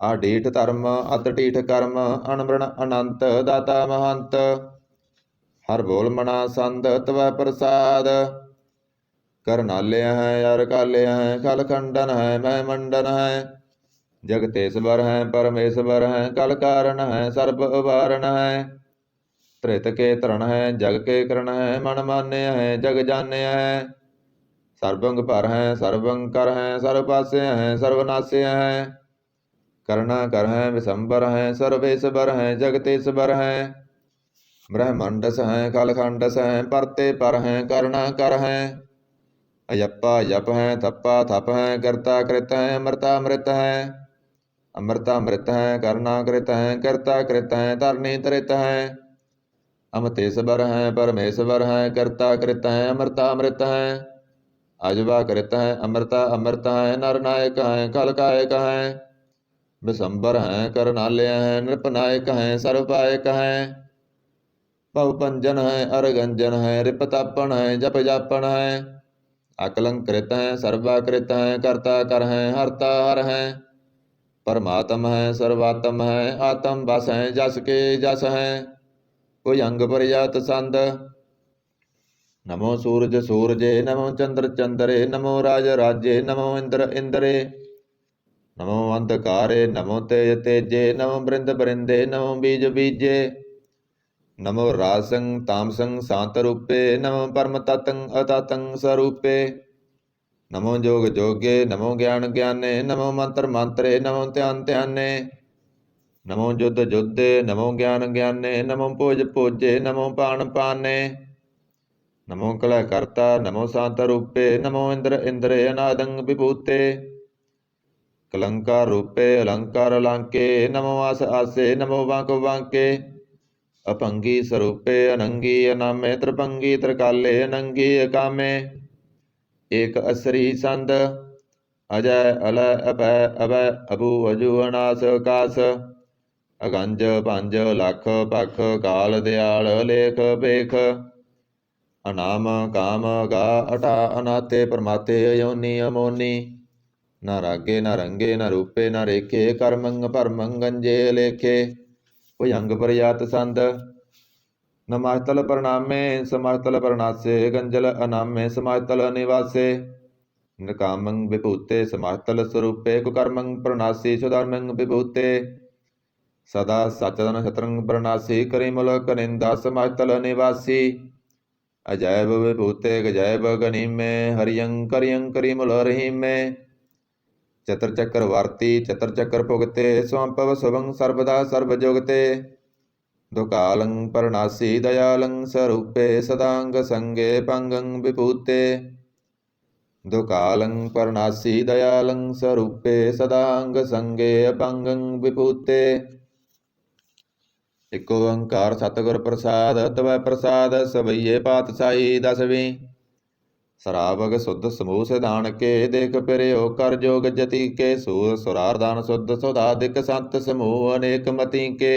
आडीठ धर्म अतडीठ कर्म अणमृण अनंत दाता महंत हर बोल मना संद तवै प्रसाद करनाले हैं यार काले हैं खल खंडन है मैं मंडन है जगतेश्वर है परमेश्वर है कल कारण है सर्ब उभारण है त्रित के तरण है जग के करण है मन मान्य है जग जान्य है सर्वंग पर है सर्वंग कर है सर्व पासे है सर्वनाश्य है करना कर है विशंबर है सर्वेश्वर है जगतेश्वर है ब्रह्मंडस है खलखंडस है परते पर है करना कर है अयप्पा यप है थप्पा थप है करता कृत है अमृता मृत है अमृता मृत है करना कृत है करता कृत है तरनी तृत है अमतेश्वर है परमेश्वर है करता कृत है अमृता अमृत है अजबा कृत है अमृता अमृत है नरनायक है कलकायक है विशंबर है करनालय है नृपनायक है सर्वपायक है भवपंजन है अरगंजन है रिपतापन है जप जापन है अकलंकृत है सर्वाकृत है कर्ता कर है हरता हर है परमात्म है सर्वात्म है आत्म बस है जस के जस है कोई अंग परिजात संद नमो सूरज सूरजे नमो चंद्र चंद्रे नमो राज राज्ये नमो इंद्र इंद्रे नमो अंधकारे नमो तेज तेजे नमो बृंद बृंदे नमो बीज बीजे नमो रासंग तामसंग शांत रूपे नमो परम ततंग अततंग स्वरूपे नमो जोग जोगे नमो ज्ञान ज्ञाने नमो मंत्र मंत्रे नमो ध्यान ध्याने नमो युद्ध युद्धे नमो ज्ञान ज्ञाने नमो पूज पूजे नमो पान पाने नमो कलह कर्ता नमो शांत रूपे नमो इंद्र इंद्रे अनादंग विभूते कलंकार रूपे अलंकार अलंके नमो आस आसे नमो वांक वांके अपंगी स्वरूपे अनंगी अनामे त्रिपंगी त्रिकाले अनंगी अकामे एक असरी संद अजय अलय अभय अभय अभु अजु अनास कास अगंज पंज लख पख काल दयाल लेख बेख अनाम काम गा अटा अनाते परमाते अयोनि अमोनी न रागे न रंगे न रूपे न रेखे कर्मंग परमंग गंजे लेखे कोई अंग परिजात संद नमास्तल प्रणामे समास्तल प्रणासे गंजल अनामे समास्तल निवासे निकामंग विभूते समास्तल स्वरूपे कुकर्मंग प्रणासी सुधर्मंग विभूते सदा सचदन शतरंग प्रणासी करिमल कनिंदा समास्तल निवासी अजैब विभूते गजैब गणिमे हरियं करियं करिमल रहीमे चतर चक्रवर्ती चतर चक्र भुगते स्वंपव शुभं सर्वदा सर्वजुगते दुकालं परनासी दयालं स्वरूपे सदांग संगे पंगं विभूते दुकालं परनासी दयालं स्वरूपे सदांग संगे पंगं विभूते एक ओंकार सतगुर प्रसाद तवै प्रसाद सवैये पातशाही दसवीं सरावग शुद्ध समूह सिधान के देख फिरो कर जोग जति के सूर सुरारदान शुद्ध सुधाधिक संत समूह अनेक मति के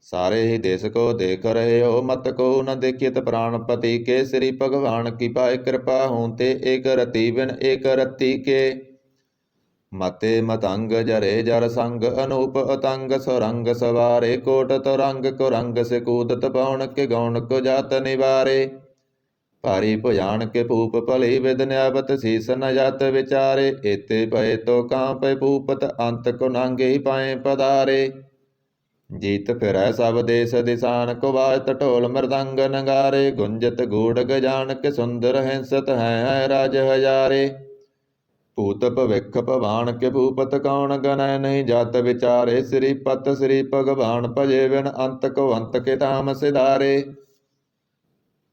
सारे ही देश को देख रहे हो मत को न देखित प्राणपति के श्री भगवान की पाए कृपा होते एक रति बिन एक रति के मते मतंग जरे जर संग अनूप अतंग सुरंग सवारे कोट तुरंग कुरंग से कूदत पौन के गौण को जात निवारे ਭਾਰੀ ਭੁਜਾਨ ਕੇ ਭੂਪ ਭਲੀ ਵਿਦ ਨਿਆਵਤ ਸੀਸ ਨ ਜਤ ਵਿਚਾਰੇ। ਏਤੇ ਭਏ ਤੋ ਕਾਂਪੈ ਭੂਪਤ ਅੰਤ ਕੋ ਨਾਂਗੇ ਹੀ ਪਾਏ ਪਦਾਰੇ। ਜੀਤ ਫਿਰੈ ਸਭ ਦੇਸ ਦਿਸਾਨ ਕੋ ਬਾਜਤ ਢੋਲ ਮਰਦੰਗ ਨਗਾਰੇ। ਗੁੰਜਤ ਗੂੜ ਗਜਾਨਕ ਸੁੰਦਰ ਹਿੰਸਤ ਹੈ ਰਾਜ ਹਜ਼ਾਰੇ। ਭੂਤ ਭਵਿਖ ਭਵਾਨ ਕੇ ਭੂਪਤ ਕੌਣ ਗਨੈ ਨਹੀਂ ਜਤ ਵਿਚਾਰੇ। ਸ੍ਰੀਪਤ ਸ੍ਰੀ ਭਗਵਾਨ ਭਜੇ ਬਿਨ ਅੰਤ ਕੋ ਅੰਤ ਕੇ ਧਾਮ ਸਿਧਾਰੇ।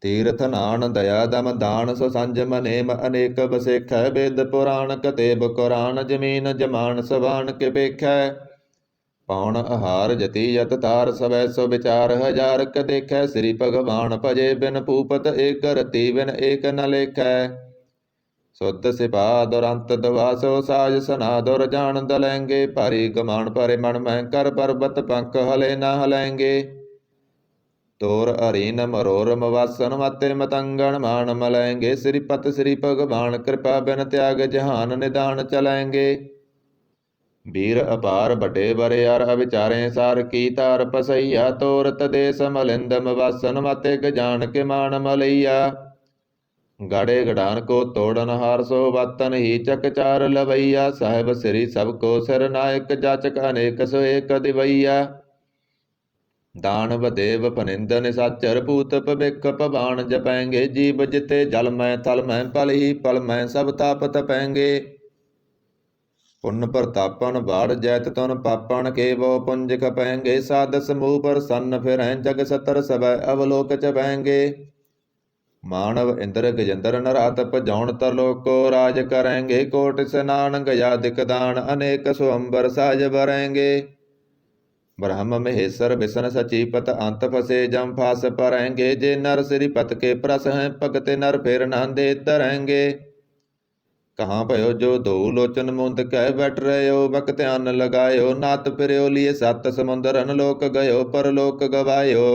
ਤੀਰਥ ਨਾਨ ਦਇਆ ਦਮ ਦਾਨ ਸੋ ਸੰਜਮ ਨੇਮ ਅਨੇਕ ਬਸੇਖੈ। ਵੇਦ ਪੁਰਾਣ ਕਤੇਬ ਕੁਰਾਨ ਜਮੀਨ ਜਮਾਨ ਸਬਾਨ ਕੇ ਵੇਖੈ। ਪੌਣ ਆਹਾਰ ਜਤੀ ਯਤ ਤਾਰ ਸਵੈ ਸੋ ਵਿਚਾਰ ਹਜ਼ਾਰ ਕ ਦੇਖੈ। ਸ੍ਰੀ ਭਗਵਾਨ ਭਜੇ ਬਿਨ ਭੂਪਤ ਏਕ ਰਤੀ ਬਿਨ ਏਕ ਨ ਲੇਖੈ। ਸੁਧ ਸਿਪਾ ਦੁਰੰਤ ਦਵਾਸੋ ਸਾਜ ਸਨਾ ਦੁਰ ਜਾਣ ਦਲੈਂਗੇ। ਭਾਰੀ ਗਮਾਨ ਭਰੇ ਮਨ ਮੈਂ ਕਰ ਪਰਬਤ ਪੰਖ ਹਲੇ ਨਾ ਹਲੈਂਗੇ। ਤੋਰ ਅਰੀਨ ਮਰੋਰ ਮਵਾਸਨ ਮਾਤੇ ਮਤੰਗਣ ਮਾਨ ਮਲੈਂਗੇ। ਸ੍ਰੀਪਤ ਸ੍ਰੀ ਭਗਵਾਨ ਕਿਰਪਾ ਬਿਨ ਤਿਆਗ ਜਹਾਨ ਨਿਦਾਨ ਚਲੈਂਗੇ। ਵੀਰ ਅਪਾਰ ਬਟੇ ਬਰਿਆਰ ਅਵਿਚਾਰੇ ਸਾਰ ਕੀ ਤਾਰ ਪਸਈਆ। ਤੋਰਤ ਦੇਸ ਮਲਿੰਦ ਮਵਾਸਨ ਮਾਤੇ ਗਜਾਨ ਕੇ ਮਾਨ ਮਲਈਆ। ਗਾੜੇ ਗੜਾਨ ਕੋ ਤੋੜਨ ਹਾਰ ਸੋ ਵਾਤਨ ਹੀ ਚੱਕ ਚਾਰ ਲਵਈਆ। ਸਾਹਿਬ ਸ੍ਰੀ ਸਭ ਕੋ ਸਿਰ ਨਾਇਕ ਜਾਚਕ ਅਨੇਕ ਸੋ ਏਕ ਦਿਵਈਆ। ਦਾਨਵ ਦੇਵ ਪਨਿੰਦ ਨਿਸਾਚਰ ਭੂਤ ਭਵਿਖ ਭਵਾਨ ਜਪੈਂਗੇ। ਜੀਵ ਜਿਤੇ ਜਲ ਮੈਂ ਥਲ ਮੈਂ ਪਲ ਹੀ ਪਲ ਮੈਂ ਸਭ ਤਾਪ ਤਪੈਂਗੇ। ਪੁੰਨ ਪ੍ਰਤਾਪਨ ਬਾੜ ਜੈਤ ਤੁਨ ਪਾਪਣ ਕੇਵੋ ਪੁੰਜ ਖਪੈਂਗੇ। ਸਾਧ ਸਮੂਹ ਪ੍ਰਸੰਨ ਫਿਰੈ ਜਗ ਸਤਰ ਸਭੈ ਅਵਲੋਕ ਚਪੈਂਗੇ। ਮਾਨਵ ਇੰਦਰ ਗਜੰਦਰ ਨਰਾਤ ਭਜਾਉਣ ਤਰਲੋਕ ਕੋ ਰਾਜ ਕਰੈਂਗੇ। ਕੋਟ ਸਨਾਨ ਗਇਆ ਦਿਕਦਾਨ ਅਨੇਕ ਸੁਅੰਬਰ ਸਾਜ ਬਰੈਂਗੇ। ਬ੍ਰਹਮ ਮਹੇਸ਼ਰ ਵਿਸ਼ਨ ਸਚੀਪਤ ਅੰਤ ਫਸੇ ਜਮ ਫਾਸ ਪਰੈਂਗੇ। ਜੇ ਨਰ ਸ੍ਰੀ ਪਤ ਕੇ ਪ੍ਰਸ ਹੈ ਭਗਤੇ ਨਰ ਫਿਰ ਨਾਂਦੇ ਤਰੈਂਗੇ। ਕਹਾਂ ਭਇਓ ਜੋ ਦੋ ਲੋਚਨ ਮੁੰਦ ਕਹਿ ਬੈਠ ਰਹਿਓ ਬਕ ਧਿਆਨ ਲਗਾਇਓ। ਨਾਤ ਫਿਰਿਓ ਲਿਏ ਸੱਤ ਸਮੁੰਦਰ ਅਨਲੋਕ ਗਇਓ ਪਰਲੋਕ ਗਵਾਇਓ।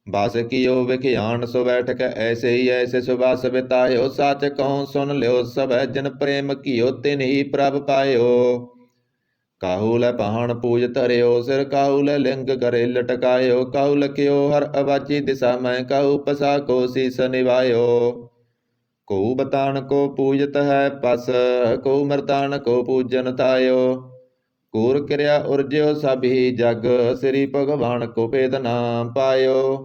ਬਾਸ ਕੀਓ ਵਿਖਿਆਨ ਸੋ ਬੈਠ ਕੇ ਐਸੇ ਹੀ ਐਸੇ ਸੁਬਾਸ ਬਿਤਾਇਓ। ਸਾਚ ਕਹੋ ਸੁਨ ਲਿਓ ਸਭੈ ਜਿਨ ਪ੍ਰੇਮ ਕੀਓ ਤਿਨ ਹੀ ਪ੍ਰਭ ਪਾਇਓ। ਕਾਹੂ ਲੈ ਪਹਾਣ ਪੂਜ ਧਰਿਓ ਸਿਰ ਕਾਹੂ ਲੈ ਲਿੰਗ ਕਰੇ ਲਟਕਾਇਓ। ਕਾਹੂ ਲਖਿਓ ਹਰ ਅਵਾਚੀ ਦਿਸ਼ਾ ਮੈਂ ਕਾਹੂ ਪਸਾ ਕੋ ਸੀਸ ਨਿਵਾਇਓ। ਕੋ ਬਤਾਨ ਕੋ ਪੂਜਤ ਹੈ ਪਸ ਕੋ ਮਰਤਾਨ ਕੋ ਪੂਜਨ ਤਾਇਓ। ਕੂਰ ਕਿਰਿਆ ਉਰਜਿਓ ਸਭ ਹੀ ਜਗ ਸ੍ਰੀ ਭਗਵਾਨ ਕੋ ਭੇਦ ਨਾ ਪਾਇਓ।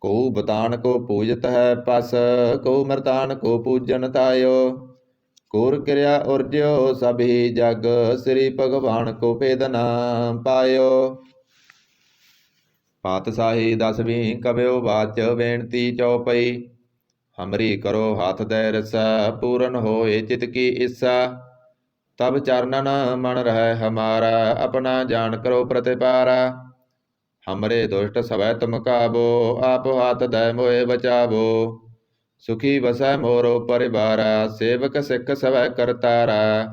ਕੋ ਬਤਾਨ ਕੋ ਪੂਜਤ ਹੈ ਪਸ ਕੋ ਮਰਤਾਨ ਕੋ ਪੂਜਨ ਤਾਇਓ। ਕੂਰ ਕਿਰਿਆ ਉਰਜਿਓ ਸਭ ਹੀ ਜਗ ਸ੍ਰੀ ਭਗਵਾਨ ਕੋ ਭੇਦ ਨਾ ਪਾਇਓ। ਪਾਤਸ਼ਾਹੀ ਦਸਵੀਂ ਕਬਿਓ ਬਾਚ ਬੇਨਤੀ ਚਉਪਈ। ਹਮਰੀ ਕਰੋ ਹਾਥ ਦੈ ਰਸਾ ਪੂਰਨ ਹੋਏ ਚਿਤ ਕੀ ਇੱਛਾ। ਤਬ ਚਰਨਨ ਮਨ ਰਹਿ ਹਮਾਰਾ ਆਪਣਾ ਜਾਨ ਕਰੋ ਪ੍ਰਤਿਪਾਰਾ। ਹਮਰੇ ਦੁਸ਼ਟ ਸਵੈ ਤੁਮ ਕਾਬੋ ਆਪ ਹਾਥ ਦੈ ਮੋਏ ਬਚਾਵੋ। ਸੁਖੀ ਵਸੈ ਮੋਰੋ ਪਰਿਵਾਰਾ ਸੇਵਕ ਸਿੱਖ ਸਵੈ ਕਰਤਾਰਾ।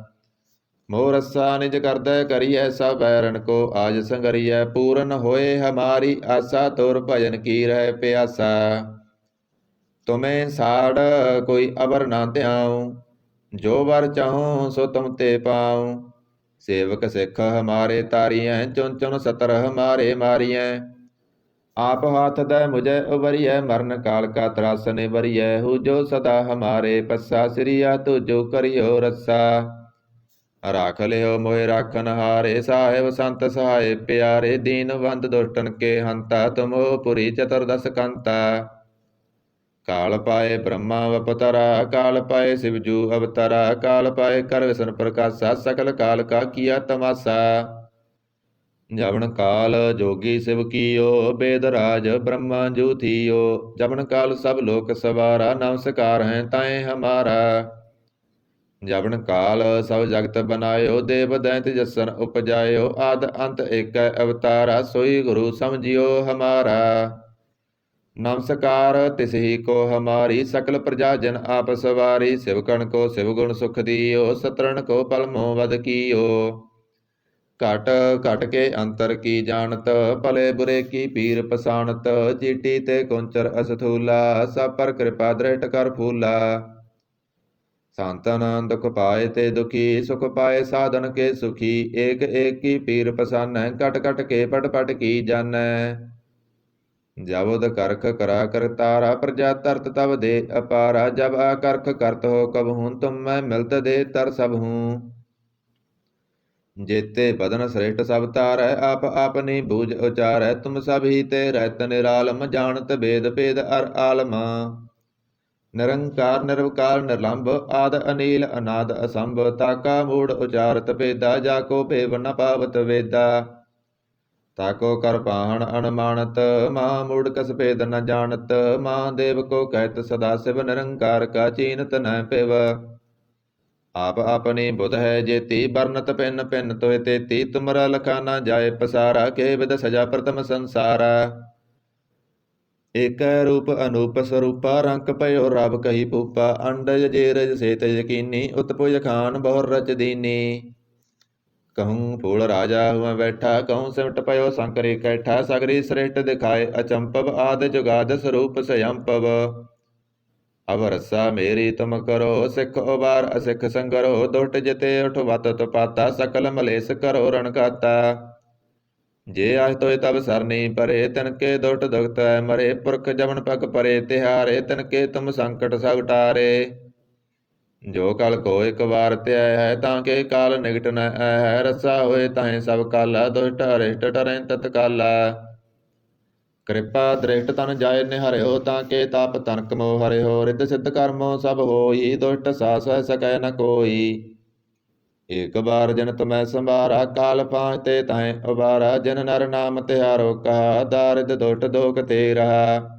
ਮੋਹ ਰੱਸਾ ਨਿਜ ਕਰਦੈ ਕਰੀਐ ਸਭ ਬੈਰਨ ਕੋ ਆਜ ਸੰਗਰੀਐ। ਪੂਰਨ ਹੋਏ ਹਮਾਰੀ ਆਸਾ ਤੁਰ ਭਜਨ ਕੀ ਰਹਿ ਪਿਆਸਾ। ਤੁਮੇ ਸਾੜ ਕੋਈ ਅਵਰ ਨਾ ਧਿਆਉ ਜੋ ਵਰ ਚਾਹੂੰ ਸੋ ਤੁਮ ਤੇ ਪਾਉ। ਸੇਵਕ ਸਿੱਖ ਹਮਾਰੇ ਤਾਰੀਐ ਚੁਨ ਚੁਨ ਸਤਰ ਹਮਾਰੇ ਮਾਰੀਐ। ਆਪ ਹਾਥ ਦੈ ਮੁਝੈ ਉਬਰੀਐ ਮਰਨ ਕਾਲ ਕਾ ਤਰਾਸ ਨਿਵਰੀਐ। ਹੂ ਜੋ ਸਦਾ ਹਮਾਰੇ ਪੱਸਾ ਸ੍ਰੀਆ ਤੁਜੋ ਕਰਿਓ ਰੱਸਾ। ਰਾਖ ਲਿਓ ਮੋਹਿ ਰਾਖਨ ਹਾਰੇ ਸਾਹਿਬ ਸੰਤ ਸਹਾਏ ਪਿਆਰੇ। ਦੀਨ ਬੰਦ ਦੁਸ਼ਟਨ ਕੇ ਹੰਤਾ ਤੁਮੋ ਪੁਰੀ ਚਤੁਰਦਸ ਕੰਤਾ। ਕਾਲ ਪਾਏ ਬ੍ਰਹਮਾ ਅਵਤਰਾ ਕਾਲ ਪਾਏ ਸਿਵਜੂ ਅਵਤਰਾ। ਕਾਲ ਪਾਏ ਕਰ ਵਿਸ਼ਨ ਪ੍ਰਕਾਸ਼ਾ ਸਕਲ ਕਾਲ ਕਾ ਕੀਆ ਤਮਾਸਾ। ਜਵਨ ਕਾਲ ਜੋਗੀ ਸਿਵ ਕੀਓ ਬੇਦ ਰਾਜ ਬ੍ਰਹਮਾ ਜੂ ਥੀਓ। ਜਵਨ ਕਾਲ ਸਭ ਲੋਕ ਸਵਾਰਾ ਨਮਸਕਾਰ ਹੈ ਤਾਏ ਹਮਾਰਾ। ਜਵਨ ਕਾਲ ਸਭ ਜਗਤ ਬਨਾਇਓ ਦੇਵ ਦੈਂਤ ਜਸਨ ਉਪਜਾਇਓ। ਆਦ ਅੰਤ ਏਕੈ ਅਵਤਾਰਾ ਸੋਈ ਗੁਰੂ ਸਮਝਿਓ ਹਮਾਰਾ। ਨਮਸਕਾਰ ਤਿਸਹੀ ਕੋ ਹਮਾਰੀ ਸਕਲ ਪ੍ਰਜਾ ਜਨ ਆਪ ਸਵਾਰੀ। ਸਿਵਕਣ ਕੋ ਸਿਵ ਗੁਣ ਸੁਖ ਦੀਓ ਸਤਰਨ ਕੋ ਪਲ ਮੋਹ ਵਦ ਕੀਓ। ਘਟ ਘਟ ਕੇ ਅੰਤਰ ਕੀ ਜਾਣਤ ਭਲੇ ਬੁਰੇ ਕੀ ਪੀਰ ਪਸਾਣਤ। ਚੀਟੀ ਤੇ ਕੁੰਚਰ ਅਸਥੂਲਾ ਸਭ ਪਰ ਕਿਰਪਾ ਦ੍ਰਿਸ਼ਟ ਕਰ ਫੂਲਾ। ਸੰਤਨ ਦੁਖ ਪਾਏ ਤੇ ਦੁਖੀ ਸੁਖ ਪਾਏ ਸਾਧਨ ਕੇ ਸੁਖੀ। ਏਕ ਏਕ ਕੀ ਪੀਰ ਪਸਾਨੈ ਘਟ ਘਟ ਕੇ ਪਟ ਪਟ ਕੀ ਜਾਨੈ। ਜਬੁਦ ਕਰਖ ਕਰਾ ਕਰਤਾਰਾ ਪ੍ਰਜਾ ਤਰਤ ਤਬ ਦੇ ਅਪਾਰਾ ਜਬ ਆ ਕਰਖ ਕਰਤ ਹੋ ਕਬ ਹੂੰ ਤੁਮ ਮੈਂ ਮਿਲਤ ਦੇ ਤਰ ਸਭ ਹੂੰ ਜੇਤੇ ਬਦਨ ਸ੍ਰੇਸ਼ਟ ਸਭ ਤਾਰੈ ਆਪ ਆਪਨੀ ਬੂਝ ਉਚਾਰੈ ਤੁਮ ਸਭ ਹੀ ਤੇ ਰਹਿਤ ਨਿਰਾਲਮ ਜਾਣਤ ਭੇਦ ਭੇਦ ਅਰ ਆਲਮ ਨਿਰੰਕਾਰ ਨਿਰਵਕਾਰ ਨਿਰਲੰਭ ਆਦ ਅਨੀਲ ਅਨਾਦ ਅਸੰਭ ਤਾਕਾ ਮੂੜ ਉਚਾਰਤ ਭੇਦਾ ਜਾ ਕੋ ਭੇਵ ਨ ਪਾਵਤ ਵੇਦਾ ਤਾਕੋ ਕਰ ਪਾਹਣ ਅਨਮਾਨਤ ਮਾਂ ਮੂੜ ਕਸ ਭੇਦ ਨ ਜਾਣਤ ਮਾਂ ਦੇਵ ਕੋ ਕਹਿਤ ਸਦਾ ਸਿਵ ਨਿਰੰਕਾਰ ਕਾ ਚੀਨਤ ਨ ਪਿਵ ਆਪ ਆਪਣੀ ਬੁਧ ਹੈ ਜੇਤੀ ਬਰਨਤ ਪਿੰਨ ਪਿੰਨ ਤੋਇ ਤੇਤੀ ਤੁਮਰਾ ਲਖਾ ਨਾ ਜਾਏ ਪਸਾਰਾ ਕੇ ਵਿਦ ਸਜਾ ਪ੍ਰਥਮ ਸੰਸਾਰਾ ਏਕ ਰੂਪ ਅਨੂਪ ਸਰੂਪਾ ਰੰਕ ਭਇਓ ਰਬ ਕਹੀ ਪੂਪਾ ਅੰਡਜ ਜੇਰਜ ਸੇਤ ਯਕੀਨੀ ਉਤਪੁਜ ਖਾਨ ਬਹੁਰ ਰਚ ਦੀਨੀ कहूँ फूल राजा हुआ बैठा कहूँ सिमट पयो संकरी कैठा सगरी श्रेष्ठ दिखाए अचंपव आदि जुगाद स्वरूप स्वयंपव अब रस्सा मेरी तुम करो सिख उबार असिख संगरो दुष्ट जिते उठ वत पाता सकल मलेस करो रणकाता जे आज तोय तब सरनी परे तिनके दुष्ट दुखत मरे पुरख जमन पग परे तिहारे तिनके तुम संकट सब टारे ਜੋ ਕਲ ਕੋ ਇਕ ਵਾਰ ਧਿਆ ਹੈ ਤਾਂ ਕੇ ਕਾਲ ਨਿਕਟ ਨ ਹੈ ਰਸਾ ਹੋਏ ਤਾਹੇ ਸਭ ਕਾਲਾ ਦੁਸ਼ਟ ਅਰਿਸ਼ਟ ਟਰੈ ਤਤਕਾਲਾ ਕਿਰਪਾ ਦ੍ਰਿਸ਼ਟ ਤਨ ਜਾਏ ਨਿਹਰਿਓ ਤਾਂ ਕੇ ਤਾਪ ਤਨਕ ਮੋ ਹਰਿਓ ਰਿੱਧ ਸਿੱਧ ਕਰਮੋ ਸਭ ਹੋਈ ਦੁਸ਼ਟ ਸਾਸ ਹੈ ਸਕੈ ਨ ਕੋਈ ਏਕ ਬਾਰ ਜਨ ਤੁਮੈ ਸੰਭਾਰਾ ਕਾਲ ਪਾਂਚ ਤੇ ਤਾਹੇ ਉਬਾਰਾ ਜਨ ਨਰ ਨਾਮ ਤਿਹਾਰੋ ਕਹਾ ਦਾਰਿਦ ਦੁਸ਼ਟ ਦੋਖ ਤੇ ਰਹਾ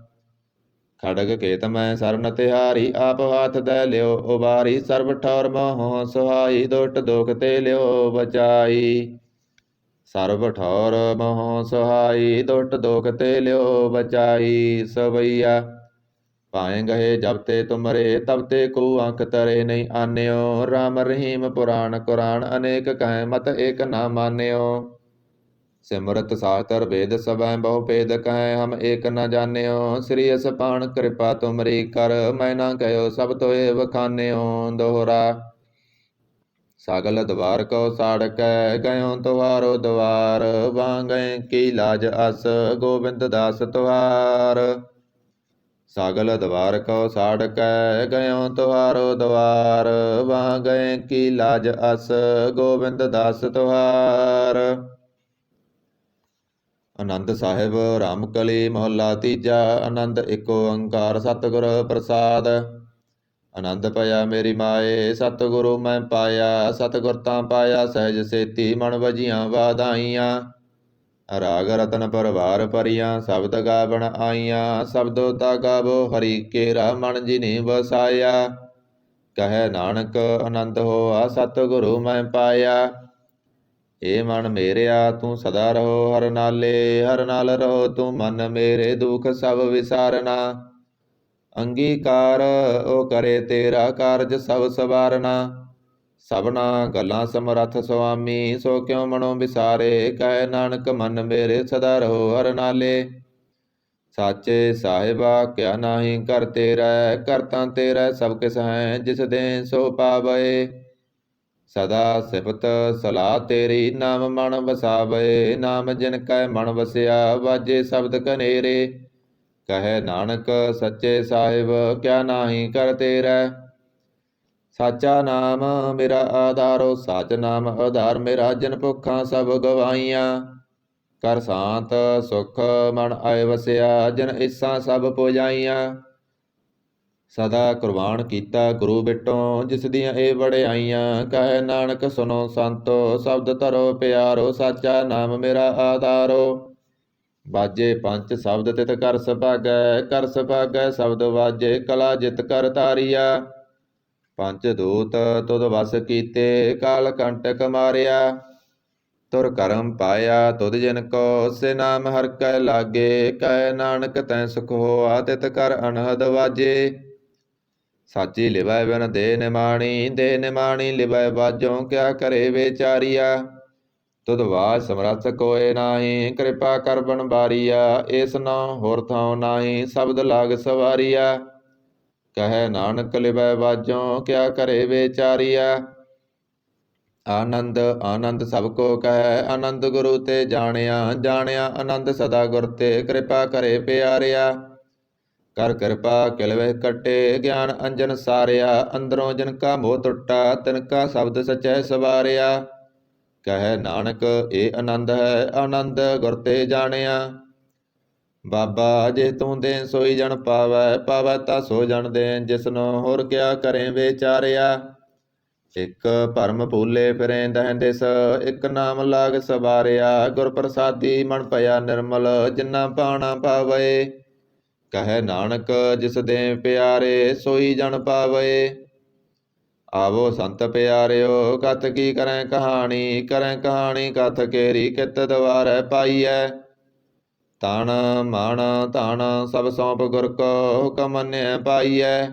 ਖੜਗ ਕੇਤ ਮੈਂ ਸਰਨ ਤਿਹਾਰੀ ਆਪ ਹਾਥ ਦੈ ਲਿਓ ਉਬਾਰੀ ਸਰਬ ਠੌਰ ਮੋਹ ਸੁਹਾਈ ਦੁਸ਼ਟ ਦੋਖ ਤੇ ਲਿਓ ਬਚਾਈ ਸਰਬ ਠੌਰ ਮੋਹ ਸੁਹਾਈ ਦੁਸ਼ਟ ਦੋਖ ਤੇ ਲਿਓ ਬਚਾਈ ਸਵਈਆ ਭਾਏ ਗਏ ਜਬ ਤੇ ਤੁਮਰੇ ਤਬ ਤੇ ਕੋ ਅੰਕ ਤਰੇ ਨਹੀਂ ਆਨਿਓ ਰਾਮ ਰਹੀਮ ਪੁਰਾਣ ਕੁਰਾਨ ਅਨੇਕ ਕਹਿ ਮਤ ਏਕ ਨਾ ਮਾਨਿਓ ਸਿਮਰਤ ਸਾਸਤਰ ਵੇਦ ਸਭੈ ਬਹੁ ਭੇਦ ਕਹਿ ਹਮ ਏਕ ਨ ਜਾਣਿਓ ਸ੍ਰੀ ਅਸਪਾਨ ਕਿਰਪਾ ਤੁਮਰੀ ਕਰ ਮੈਂ ਨਾ ਕਹਿਓ ਸਭ ਤੋਏ ਵਖਾਨਿਓ ਦੋਹਰਾ ਸਗਲ ਦਵਾਰ ਕੋ ਸਾੜਕੈ ਗਇਓ ਤੁਹਾਰੋ ਦਵਾਰ ਵਾਂਗੈ ਕੀ ਲਾਜ ਅਸ ਗੋਬਿੰਦ ਦਾਸ ਤੁਹਾਰ ਸਗਲ ਦਵਾਰ ਕੋ ਸਾੜਕੈ ਗਇਓ ਤੁਹਾਰੋ ਦਵਾਰ ਵਾਂਗੈ ਕੀ ਲਾਜ ਅਸ ਗੋਬਿੰਦ ਦਾਸ ਤੁਹਾਰ ਆਨੰਦ ਸਾਹਿਬ ਰਾਮਕਲੀ ਮਹੱਲਾ ਤੀਜਾ ਆਨੰਦ ਏਕ ਓੰਕਾਰ ਸਤਿਗੁਰ ਪ੍ਰਸਾਦ ਆਨੰਦ ਭਇਆ ਮੇਰੀ ਮਾਏ ਸਤਿਗੁਰੂ ਮੈਂ ਪਾਇਆ ਸਤਿਗੁਰ ਤਾਂ ਪਾਇਆ ਸਹਿਜ ਸੇਤੀ ਮਨ ਵਜੀਆਂ ਵਾਧਾਈਆਂ ਰਾਗ ਰਤਨ ਪਰਵਾਰ ਭਰੀਆਂ ਸ਼ਬਦ ਗਾਵਣ ਆਈਆਂ ਸ਼ਬਦੋ ਤਾ ਗਾਵੋ ਹਰੀ ਕੇਰਾ ਮਨ ਜਿਨੀ ਵਸਾਇਆ ਕਹੈ ਨਾਨਕ ਆਨੰਦ ਹੋਆ ਸਤਿਗੁਰੂ ਮੈਂ ਪਾਇਆ ਏ ਮਨ ਮੇਰਿਆ ਤੂੰ ਸਦਾ ਰਹੋ ਹਰ ਨਾਲ ਰਹੋ ਤੂੰ ਮਨ ਮੇਰੇ ਦੁਖ ਸਭ ਵਿਸਾਰਨਾ ਅੰਗੀਕਾਰ ਉਹ ਕਰੇ ਤੇਰਾ ਕਾਰਜ ਸਭ ਸਵਾਰਨਾ ਸਭਨਾ ਗੱਲਾਂ ਸਮਰੱਥ ਸੁਆਮੀ ਸੋ ਕਿਉ ਮਨੋ ਵਿਸਾਰੇ ਕਹਿ ਨਾਨਕ ਮਨ ਮੇਰੇ ਸਦਾ ਰਹੋ ਹਰ ਨਾਲੇ ਸਾਚੇ ਸਾਹਿਬਾ ਕਿਆ ਨਾਹੀ ਕਰ ਤੇਰਾ ਕਰਤਾ ਤੇਰਾ ਸਭ ਕਿਸ ਹੈ ਜਿਸ ਦੇ ਸੋ ਪਾਵੈ ਸਦਾ ਸਿਫਤ ਸਲਾਹ ਤੇਰੀ ਨਾਮ ਮਨ ਵਸਾਵੇ ਨਾਮ ਜਿਨ ਕੈ ਮਨ ਵਸਿਆ ਵਾਜੇ ਸ਼ਬਦ ਕਨੇਰੇ ਕਹੈ ਨਾਨਕ ਸੱਚੇ ਸਾਹਿਬ ਕਿਆ ਨਾਹੀ ਕਰ ਤੇਰਾ ਸਾਚਾ ਨਾਮ ਮੇਰਾ ਆਧਾਰੋ ਸਾਚ ਨਾਮ ਆਧਾਰ ਮੇਰਾ ਜਿਨ ਭੁੱਖਾਂ ਸਭ ਗਵਾਈਆਂ ਕਰ ਸ਼ਾਂਤ ਸੁਖ ਮਨ ਆਏ ਵਸਿਆ ਜਿਨ ਇਸਾਂ ਸਭ ਪੁਜਾਈਆਂ ਸਦਾ ਕੁਰਬਾਨ ਕੀਤਾ ਗੁਰੂ ਬਿਟੋਂ ਜਿਸ ਦੀਆਂ ਇਹ ਵਡਿਆਈਆਂ ਕਹੈ ਨਾਨਕ ਸੁਨੋ ਸੰਤੋ ਸ਼ਬਦ ਧਰੋ ਪਿਆਰੋ ਸਾਚਾ ਨਾਮ ਮੇਰਾ ਆਧਾਰੋ ਬਾਜੇ ਪੰਜ ਸ਼ਬਦ ਤਿਤ ਕਰ ਸੁਭਾਗੈ ਸ਼ਬਦ ਵਾਜੇ ਕਲਾ ਜਿਤ ਕਰ ਤਾਰੀਆ ਪੰਜ ਦੂਤ ਤੁਧ ਵਸ ਕੀਤੇ ਕਾਲ ਕੰਟਕ ਮਾਰਿਆ ਤੁਰ ਕਰਮ ਪਾਇਆ ਤੁਧ ਜਿਨ ਕੋ ਸੇ ਨਾਮ ਹਰ ਕੈ ਲਾਗੇ ਕਹਿ ਨਾਨਕ ਤੈ ਸੁਖ ਹੋਆ ਤਿਤ ਕਰ ਅਨਹਦ ਵਾਜੇ ਸਾਚੀ ਲਿਵੈ ਬਿਨ ਦੇ ਨਿਮਾਣੀ ਲਿਵੈ ਬਾਜੋਂ ਕਿਆ ਕਰੇ ਵਿਚਾਰੀਆ ਤੁਧ ਬਾਝ ਸਮਰੱਥ ਕੋਇ ਨਾਹੀ ਕਿਰਪਾ ਕਰ ਬਨ ਬਾਰੀਆ ਏਸ ਨਾ ਹੋਰ ਥਾਉ ਨਾਹੀ ਸ਼ਬਦ ਲਾਗ ਸਵਾਰੀਆ ਕਹੈ ਨਾਨਕ ਲਿਵੈ ਬਾਜੋਂ ਕਿਆ ਕਰੇ ਵਿਚਾਰੀਆ ਆਨੰਦ ਆਨੰਦ ਸਭ ਕੋ ਕਹਿ, ਆਨੰਦ ਗੁਰੂ ਤੇ ਜਾਣਿਆ, ਜਾਣਿਆ ਆਨੰਦ ਸਦਾ ਗੁਰ ਤੇ, ਕਿਰਪਾ ਕਰੇ ਪਿਆਰਿਆ। ਕਰ ਕਿਰਪਾ ਕਿਲ ਵੇਖ ਕੱਟੇ, ਗਿਆਨ ਅੰਜਨ ਸਾਰਿਆ, ਅੰਦਰੋਂ ਜਿਨ ਕਾ ਮੋਹ ਟੁੱਟਾ, ਤਿਨ ਕਾ ਸ਼ਬਦ ਸਚੈ ਸਵਾਰਿਆ। ਕਹੈ ਨਾਨਕ ਇਹ ਆਨੰਦ ਹੈ, ਆਨੰਦ ਗੁਰ ਤੇ ਜਾਣਿਆ। ਬਾਬਾ ਜੇ ਤੂੰ ਦੇ ਸੋਈ ਜਨ ਪਾਵੈ, ਪਾਵੈ ਤਾਂ ਸੋ ਜਨ ਦੇ, ਜਿਸਨੋ ਹੋਰ ਕਿਆ ਕਰੇ ਵਿਚਾਰਿਆ। ਇਕ ਭਰਮ ਭੂਲੇ ਫਿਰੇ ਦਹਿ ਦਿਸ, ਇਕ ਨਾਮ ਲਾਗ ਸਵਾਰਿਆ। ਗੁਰ ਪ੍ਰਸਾਦੀ ਮਨ ਭਇਆ ਨਿਰਮਲ, ਜਿਨਾ ਪਾਣਾ ਪਾਵੈ। ਕਹੈ ਨਾਨਕ ਜਿਸ ਦੇ ਪਿਆਰੇ, ਸੋਈ ਜਨ ਪਾਵੈ। ਆਵੋ ਸੰਤ ਪਿਆਰਿਓ ਕਥ ਕੀ ਕਰੈ ਕਹਾਣੀ, ਕਰੈ ਕਹਾਣੀ ਕਥ ਕੇਰੀ, ਕਿਤ ਦਵਾਰੈ ਪਾਈਐ। ਤਨ ਮਨ ਧਨ ਸਭ ਸੌਂਪ ਗੁਰ ਕੋ, ਹੁਕਮ ਮੰਨਿਐ ਪਾਈਐ।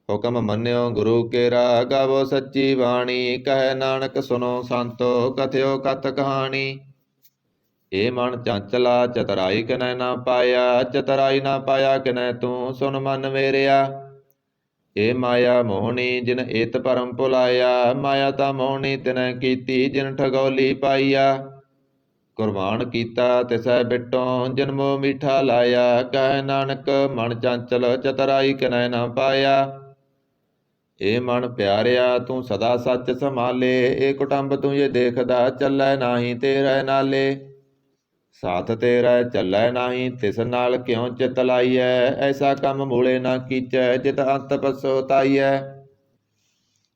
ਹੁਕਮ ਮੰਨਿਓ ਗੁਰੂ ਕੇਰਾ, ਗਾਵੋ ਸੱਚੀ ਬਾਣੀ। ਕਹੈ ਨਾਨਕ ਸੁਨੋ ਸੰਤੋ, ਕਥਿਓ ਕਥ ਕਹਾਣੀ। ਏ ਮਨ ਚੰਚਲਾ ਚਤਰਾਈ ਕਿਨੈ ਨਾ ਪਾਇਆ, ਚਤਰਾਈ ਨਾ ਪਾਇਆ ਕਿਨੈ ਤੂੰ, ਸੁਨ ਮਨ ਮੇਰਿਆ। ਏ ਮਾਇਆ ਮੋਹਣੀ ਜਿਨ ਏਤ ਭਰਮ ਭੁਲਾਇਆ, ਮਾਇਆ ਤਾਂ ਮੋਹਣੀ ਤਿਨੈ ਕੀਤੀ, ਜਿਨ ਠਗੌਲੀ ਪਾਈਆ। ਕੁਰਬਾਨ ਕੀਤਾ ਤਿਸੈ ਬਿਟੋਂ, ਜਿਨ ਮੋਹ ਮੀਠਾ ਲਾਇਆ। ਕਹੈ ਨਾਨਕ ਮਨ ਚੰਚਲ ਚਤਰਾਈ ਕਿਨੈ ਨਾ ਪਾਇਆ। ਏ ਮਨ ਪਿਆਰਿਆ ਤੂੰ ਸਦਾ ਸੱਚ ਸੰਭਾਲੇ, ਏ ਕੁਟੰਬ ਤੂੰ ਇਹ ਦੇਖਦਾ, ਚੱਲੈ ਨਾਹੀ ਤੇਰੇ ਨਾਲੇ। ਸਾਥ ਤੇਰਾ ਚੱਲੈ ਨਾਹੀ, ਤਿਸ ਨਾਲ ਕਿਉ ਚਿਤ ਲਾਈਐ। ਐਸਾ ਕੰਮ ਮੂਲੇ ਨਾ ਕੀਚੈ, ਜਿਤ ਅੰਤ ਪਛੋਤਾਈਐ।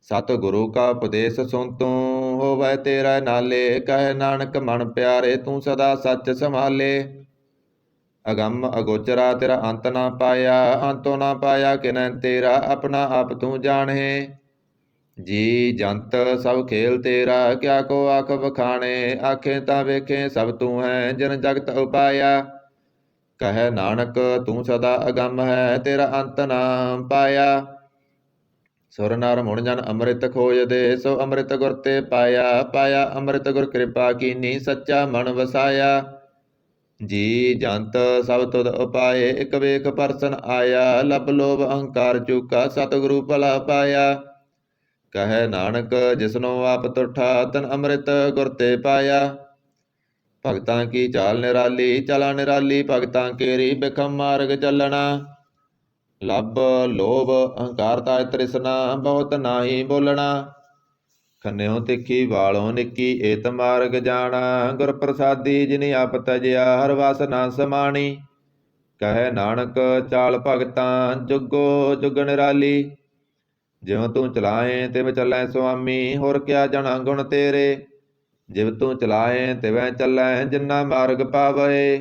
ਸਤਿਗੁਰੂ ਕਾ ਉਪਦੇਸ਼ ਸੁਣ ਤੂੰ, ਹੋਵੈ ਤੇਰਾ ਨਾਲੇ। ਕਹੈ ਨਾਨਕ ਮਨ ਪਿਆਰੇ ਤੂੰ ਸਦਾ ਸੱਚ ਸੰਭਾਲੇ। ਅਗੰਮ ਅਗੋਚਰਾ ਤੇਰਾ ਅੰਤ ਨਾ ਪਾਇਆ, ਅੰਤੋਂ ਨਾ ਪਾਇਆ ਕਿਨੈ ਤੇਰਾ, ਆਪਣਾ ਆਪ ਤੂੰ ਜਾਣਹਿ। ਜੀ ਜੰਤ ਸਭ ਖੇਲ ਤੇਰਾ, ਕਿਆ ਕੋ ਆਖ ਵਖਾਣੇ। ਆਖੇ ਤਾਂ ਵੇਖੇ ਸਭ ਤੂੰ ਹੈ, ਜਿਨ ਜਗਤ ਉਪਾਇਆ। ਕਹੈ ਨਾਨਕ ਤੂੰ ਸਦਾ ਅਗੰਮ ਹੈ, ਤੇਰਾ ਅੰਤ ਨਾ ਪਾਇਆ। ਸੁਰ ਨਰ ਮੁਣ ਜਨ ਅੰਮ੍ਰਿਤ ਖੋਜਦੇ, ਸੋ ਅੰਮ੍ਰਿਤ ਗੁਰ ਤੇ ਪਾਇਆ। ਪਾਇਆ ਅੰਮ੍ਰਿਤ ਗੁਰ ਕਿਰਪਾ ਕੀਨੀ, ਸੱਚਾ ਮਨ ਵਸਾਇਆ। ਜੀ ਜੰਤ ਸਭ ਤੁਧ ਉਪਾਏ, ਇਕ ਵੇਖ ਪਰਸਨ ਆਇਆ। ਲਬ ਲੋਭ ਅਹੰਕਾਰ ਚੂਕਾ, ਸਤਿਗੁਰੂ ਭਲਾ ਪਾਇਆ। ਕਹੈ ਨਾਨਕ ਜਿਸਨੋ ਆਪ ਤੁਠਾ, ਤਨ ਅੰਮ੍ਰਿਤ ਗੁਰ ਤੇ ਪਾਇਆ। ਭਗਤਾਂ ਕੀ ਚਾਲ ਨਿਰਾਲੀ, ਚਲਾ ਨਿਰਾਲੀ ਭਗਤਾਂ ਕੇਰੀ। ਬਿਖਮ ਮਾਰਗ ਚੱਲਣਾ, ਲਬ ਲੋਭ ਅਹੰਕਾਰਤਾ ਤ੍ਰਿਸ਼ਨਾ, ਬਹੁਤ ਨਾਹੀ ਬੋਲਣਾ। ਖੰਨਿਓ ਤਿੱਖੀ ਵਾਲੋਂ ਨਿੱਕੀ, ਏਤ ਮਾਰਗ ਜਾਣਾ। ਗੁਰ ਪ੍ਰਸਾਦੀ ਜਿਨੀ ਆਪ ਤਜਿਆ, ਹਰ ਵਾਸ ਨਾ ਸਮਾਣੀ। ਕਹੈ ਨਾਨਕ ਚਾਲ ਭਗਤਾਂ ਜੁਗੋ ਜੁਗ ਨਿਰਾਲੀ। ਜਿਉ ਤੂੰ ਚਲਾਏ ਤਿਵ ਚੱਲੈ ਸੁਆਮੀ, ਹੋਰ ਕਿਆ ਜਣਾ ਗੁਣ ਤੇਰੇ। ਜਿਵ ਤੂੰ ਚਲਾਏ ਤਿਵੈ ਚੱਲੈ, ਜਿਨਾ ਮਾਰਗ ਪਾਵੈ।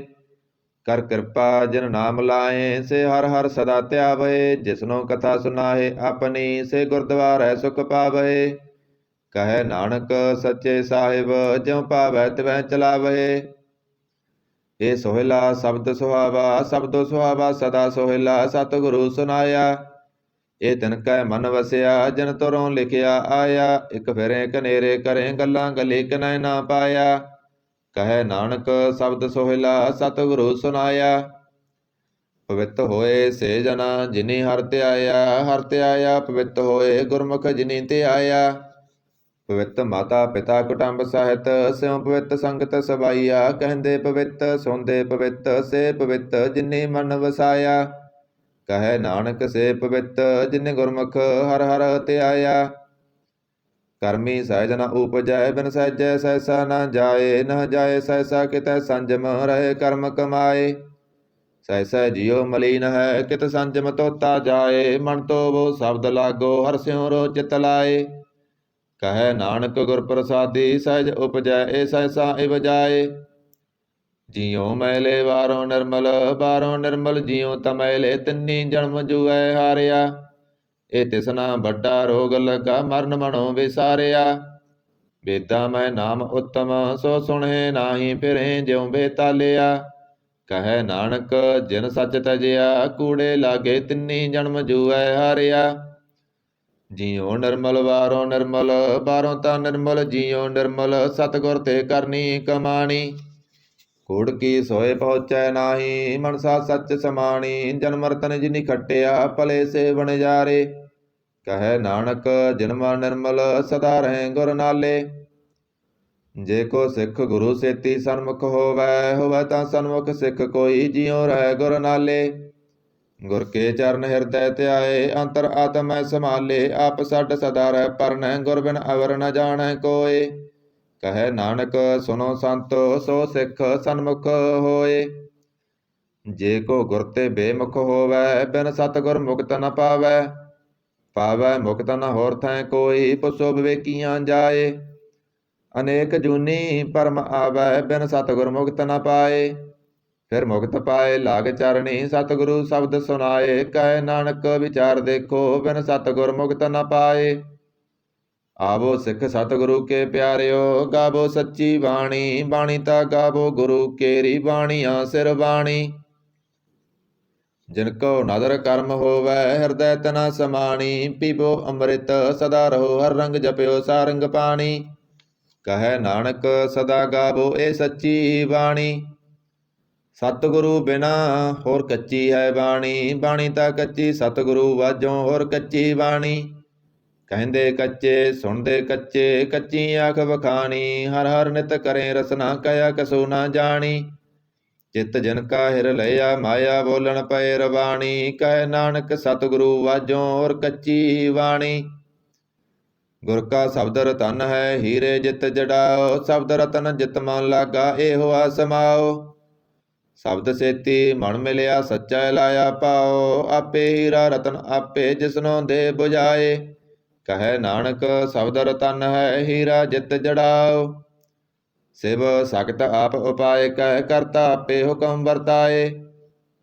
ਕਰ ਕਿਰਪਾ ਜਿਨ ਨਾਮ ਲਾਏ, ਸੇ ਹਰ ਹਰ ਸਦਾ ਧਿਆਵੈ। ਜਿਸਨੋ ਕਥਾ ਸੁਨਾਹੇ ਆਪਣੀ, ਸੇ ਗੁਰਦੁਆਰੈ ਸੁਖ ਪਾਵੈ। ਕਹੈ ਨਾਨਕ ਸੱਚੇ ਸਾਹਿਬ, ਜਿਉ ਪਾਵੈ ਤਿਵੈ ਚਲਾਵੈ। ਇਹ ਸੋਹਿਲਾ ਸ਼ਬਦ ਸੁਹਾਵਾ, ਸ਼ਬਦੋ ਸੁਹਾਵਾ ਸਦਾ ਸੋਹਿਲਾ। ਸਤਿਗੁਰੂ ਸੁਨਾਇਆ, ਇਹ ਤਿਨ ਕੈ ਮਨ ਵਸਿਆ, ਜਿਨ ਤੁਰੋਂ ਲਿਖਿਆ ਆਇਆ। ਇਕ ਫਿਰੇ ਕਨੇਰੇ ਕਰੇ, ਗੱਲਾਂ ਗਲੀ ਕਿਨੈ ਨਾ ਪਾਇਆ। ਕਹੈ ਨਾਨਕ ਸ਼ਬਦ ਸੋਹਿਲਾ, ਸਤਿਗੁਰੂ ਸੁਨਾਇਆ। ਪਵਿੱਤ ਹੋਏ ਸੇ ਜਨਾ, ਜਿਨੀ ਹਰਿ ਧਿਆਇਆ। ਹਰਿ ਧਿਆਇਆ ਪਵਿੱਤ ਹੋਏ, ਗੁਰਮੁਖ ਜਿਨੀ ਧਿਆਇਆ। ਪਵਿੱਤ ਮਾਤਾ ਪਿਤਾ ਕੁਟੰਬ ਸਾਹਿਤ, ਸਿਉ ਪਵਿੱਤ ਸੰਗਤ ਸਬਾਈਆ। ਕਹਿੰਦੇ ਪਵਿੱਤ ਸੁਣਦੇ ਪਵਿੱਤ, ਸੇ ਪਵਿੱਤ ਜਿਨੀ ਮਨ ਵਸਾਇਆ। ਕਹੈ ਨਾਨਕ ਸੇ ਪਵਿੱਤ, ਜਿਨੇ ਗੁਰਮੁਖ ਹਰਿ ਹਰਿ ਧਿਆਇਆ। ਕਰਮੀ ਸਹਿਜ ਨ ਉਪਜੈ, ਬਿਨ ਸਹਿਜੈ ਸਹਿਸਾ ਨਾ ਜਾਏ। ਨ ਜਾਏ ਸਹਿਸਾ ਕਿਤੈ ਸੰਜਮ, ਰਹੇ ਕਰਮ ਕਮਾਏ। ਸਹਿਸਾ ਜਿਉ ਮਲੀਨ ਹੈ, ਕਿਤ ਸੰਜਮ ਤੋਤਾ ਜਾਏ। ਮਨ ਤੋਵੋ ਸ਼ਬਦ ਲਾਗੋ, ਹਰਿ ਸਿਉ ਰੋ ਚਿਤ ਲਾਏ। ਕਹੈ ਨਾਨਕ ਗੁਰ ਪ੍ਰਸਾਦੀ, ਸਹਿਜ ਉਪਜੈ ਏ ਸਹਿਸਾ ਇਵ ਜਾਏ। ਜਿਉ ਮੈਲੇ ਬਾਹਰੋਂ ਨਿਰਮਲ, ਬਾਹਰੋਂ ਨਿਰਮਲ ਜਿਉ ਤਮੈਲੇ। ਤਿੰਨੀ ਜਨਮ ਜੂਐ ਹਾਰਿਆ, ਇਹ ਤਿਸਨਾ ਵੱਡਾ ਰੋਗ ਲਗਾ। ਮਰਨ ਮਨੋ ਵਿਸਾਰਿਆ। ਵੇਦਾਂ ਮੈਂ ਨਾਮ ਉਤਮ, ਸੋ ਸੁਣੇ ਨਾਹੀ ਫਿਰੇ, ਜਿਉ ਬੇਤਾਲਿਆ। ਕਹੈ ਨਾਨਕ ਜਿਨ ਸੱਚ ਤਜਿਆ, ਕੂੜੇ ਲਾਗੇ ਤਿੰਨੀ ਜਨਮ ਜੂਐ ਹਾਰਿਆ। ਜਿਉ ਨਿਰਮਲ ਬਾਹਰੋਂ ਨਿਰਮਲ, ਬਾਹਰੋਂ ਤਾਂ ਨਿਰਮਲ ਜਿਉ ਨਿਰਮਲ। ਸਤਿਗੁਰ ਤੇ ਕਰਨੀ ਕਮਾਣੀ, ਕੂੜ ਕੀ ਸੋਏ ਪਹੁੰਚੈ ਨਾਹੀ। ਮਨਸਾ ਸੱਚ ਸਮਾਣੀ, ਜਨਮ ਰਤਨ ਜਿਨੀ ਖਟਿਆ, ਭਲੇ ਸੇ ਵਣਜਾਰੇ। ਕਹੈ ਨਾਨਕ ਜਿਨ ਮਨ ਨਿਰਮਲ ਸਦਾ ਰਹੇ ਗੁਰ ਨਾਲੇ। ਜੇ ਕੋ ਸਿੱਖ ਗੁਰੂ ਸੇਤੀ ਸਨਮੁਖ ਹੋਵੈ, ਹੋਵੈ ਤਾਂ ਸਨਮੁਖ ਸਿੱਖ ਕੋਈ, ਜਿਉ ਰਹਿ ਗੁਰ ਨਾਲੇ। ਗੁਰ ਕੇ ਚਰਨ ਹਿਰਦੈ ਧਿਆਏ, ਅੰਤਰ ਆਤਮੈ ਸਮਾਲੇ। ਆਪ ਛੱਡ ਸਦਾ ਰਹਿ ਪਰਨੈ, ਗੁਰ ਬਿਨ ਅਵਰ ਨ ਜਾਣੈ ਕੋਇ। ਕਹੈ ਨਾਨਕ ਸੁਨੋ ਸੰਤੋ, ਸੋ ਸਿੱਖ ਸਨਮੁਖ ਹੋਏ। ਜੇ ਕੋ ਗੁਰ ਤੇ ਬੇਮੁਖ ਹੋਵੈ, ਬਿਨ ਸਤਿਗੁਰ ਮੁਕਤ ਨ ਪਾਵੈ। ਪਾਵੈ ਮੁਕਤ ਨ ਹੋਰ ਥੈ ਕੋਈ, ਪੁੱਛੋ ਵਿਵੇਕੀਆਂ ਜਾਏ। ਅਨੇਕ ਜੂਨੀ ਭਰਮ ਆਵੈ, ਬਿਨ ਸਤਿਗੁਰ ਮੁਕਤ ਨ ਪਾਏ। ਫਿਰ ਮੁਕਤ ਪਾਏ ਲਾਗ ਚਰਣੀ, ਸਤਿਗੁਰੂ ਸ਼ਬਦ ਸੁਨਾਏ। ਕਹੈ ਨਾਨਕ ਵਿਚਾਰ ਦੇਖੋ, ਬਿਨ ਸਤਿਗੁਰ ਮੁਕਤ ਨ ਪਾਏ। ਆਵੋ ਸਿੱਖ ਸਤਿਗੁਰੂ ਕੇ ਪਿਆਰਿਓ, ਗਾਵੋ ਸੱਚੀ ਬਾਣੀ। ਬਾਣੀ ਤਾ ਗਾਵੋ ਗੁਰੂ ਕੇਰੀ, ਬਾਣੀਆਂ ਸਿਰ ਬਾਣੀ। ਜਿਨ ਕੋ ਨਦਰ ਕਰਮ ਹੋਵੈ, ਹਿਰਦੈ ਤਨਾ ਸਮਾਣੀ। ਪੀਵੋ ਅੰਮ੍ਰਿਤ ਸਦਾ ਰਹੋ, ਹਰ ਰੰਗ ਜਪਿਓ ਸਾਰੰਗ ਪਾਣੀ। ਕਹੈ ਨਾਨਕ ਸਦਾ ਗਾਵੋ ਇਹ ਸੱਚੀ ਬਾਣੀ। ਸਤਿਗੁਰੂ ਬਿਨਾ ਹੋਰ ਕੱਚੀ ਹੈ ਬਾਣੀ। ਬਾਣੀ ਤਾਂ ਕੱਚੀ ਸਤਿਗੁਰੂ ਵਾਜੋਂ ਹੋਰ ਕੱਚੀ ਬਾਣੀ। ਕਹਿੰਦੇ ਕੱਚੇ ਸੁਣਦੇ ਕੱਚੇ, ਕੱਚੀ ਆਖ ਵਖਾਣੀ। ਹਰ ਹਰ ਨਿਤ ਕਰੇ ਰਸਨਾ, ਕਇਆ ਕਸੂ ਨਾ ਜਾਣੀ। ਚਿਤ ਜਨ ਕਾ ਹਿਰ ਲਿਆ, ਮਾਇਆ ਬੋਲਣ ਪਏ ਰਵਾਣੀ। ਕਹੈ ਨਾਨਕ ਸਤਿਗੁਰੂ ਵਾਜੋਂ ਹੋਰ ਕੱਚੀ ਬਾਣੀ। ਗੁਰ ਕਾ ਸ਼ਬਦ ਰਤਨ ਹੈ, ਹੀਰੇ ਜਿਤ ਜੜਾਓ। ਸ਼ਬਦ ਰਤਨ ਜਿਤ ਮਨ ਲਾਗਾ, ਇਹੋ ਆ ਸਮਾਓ। ਸ਼ਬਦ ਸੇਤੀ ਮਨ ਮਿਲਿਆ, ਸੱਚਾ ਲਾਇਆ ਪਾਓ। ਆਪੇ ਹੀਰਾ ਰਤਨ ਆਪੇ, ਜਿਸਨੋਂ ਦੇ ਬੁਝਾਏ। ਕਹੈ ਨਾਨਕ ਸ਼ਬਦ ਰਤਨ ਹੈ, ਹੀਰਾ ਜਿਤ ਜੜਾਓ। ਸਿਵ ਸਖਤ ਆਪ ਉਪਾਏ, ਕਹਿ ਕਰਤਾ ਆਪੇ ਹੁਕਮ ਵਰਤਾਏ।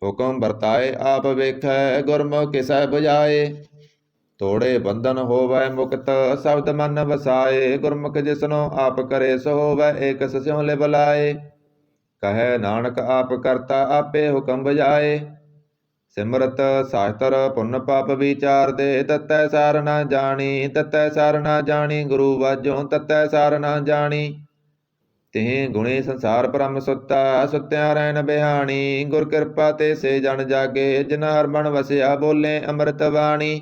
ਹੁਕਮ ਵਰਤਾਏ ਆਪ ਵੇਖੈ, ਗੁਰਮੁਖ ਕਿਸੈ ਬੁਝਾਏ। ਤੋੜੇ ਬੰਧਨ ਹੋਵੈ ਮੁਕਤ, ਸ਼ਬਦ ਮਨ ਵਸਾਏ। ਗੁਰਮੁਖ ਜਿਸਨੋਂ ਆਪ ਕਰੇ, ਸੋ ਹੋਵੈ ਏਕ ਸਿਉ ਲਿਵ ਲਾਏ। ਕਹੈ ਨਾਨਕ ਆਪ ਕਰਤਾ ਆਪੇ ਹੁਕਮ ਬੁਝਾਏ। ਸਿਮਰਤ ਸਾਸਤਰ ਪੁੰਨ ਪਾਪ ਵਿਚਾਰ ਦੇ, ਤਤੈ ਸਾਰ ਨਾ ਜਾਣੀ। ਤਤੈ ਸਾਰ ਨਾ ਜਾਣੀ ਗੁਰੂ ਵਾਜੋਂ, ਤਤੈ ਸਾਰ ਨਾ ਜਾਣੀ। ਤਿਹ ਗੁਣੀ ਸੰਸਾਰ ਭ੍ਰਮ ਸੁੱਤਾ, ਸੁੱਤਿਆਂ ਰਹਿਣ ਬਿਹਾਣੀ। ਗੁਰ ਕਿਰਪਾ ਤੇ ਸੇ ਜਨ ਜਾਗੇ, ਜਿਨ ਹਰ ਮਨ ਵਸਿਆ ਬੋਲੇ ਅੰਮ੍ਰਿਤ ਬਾਣੀ।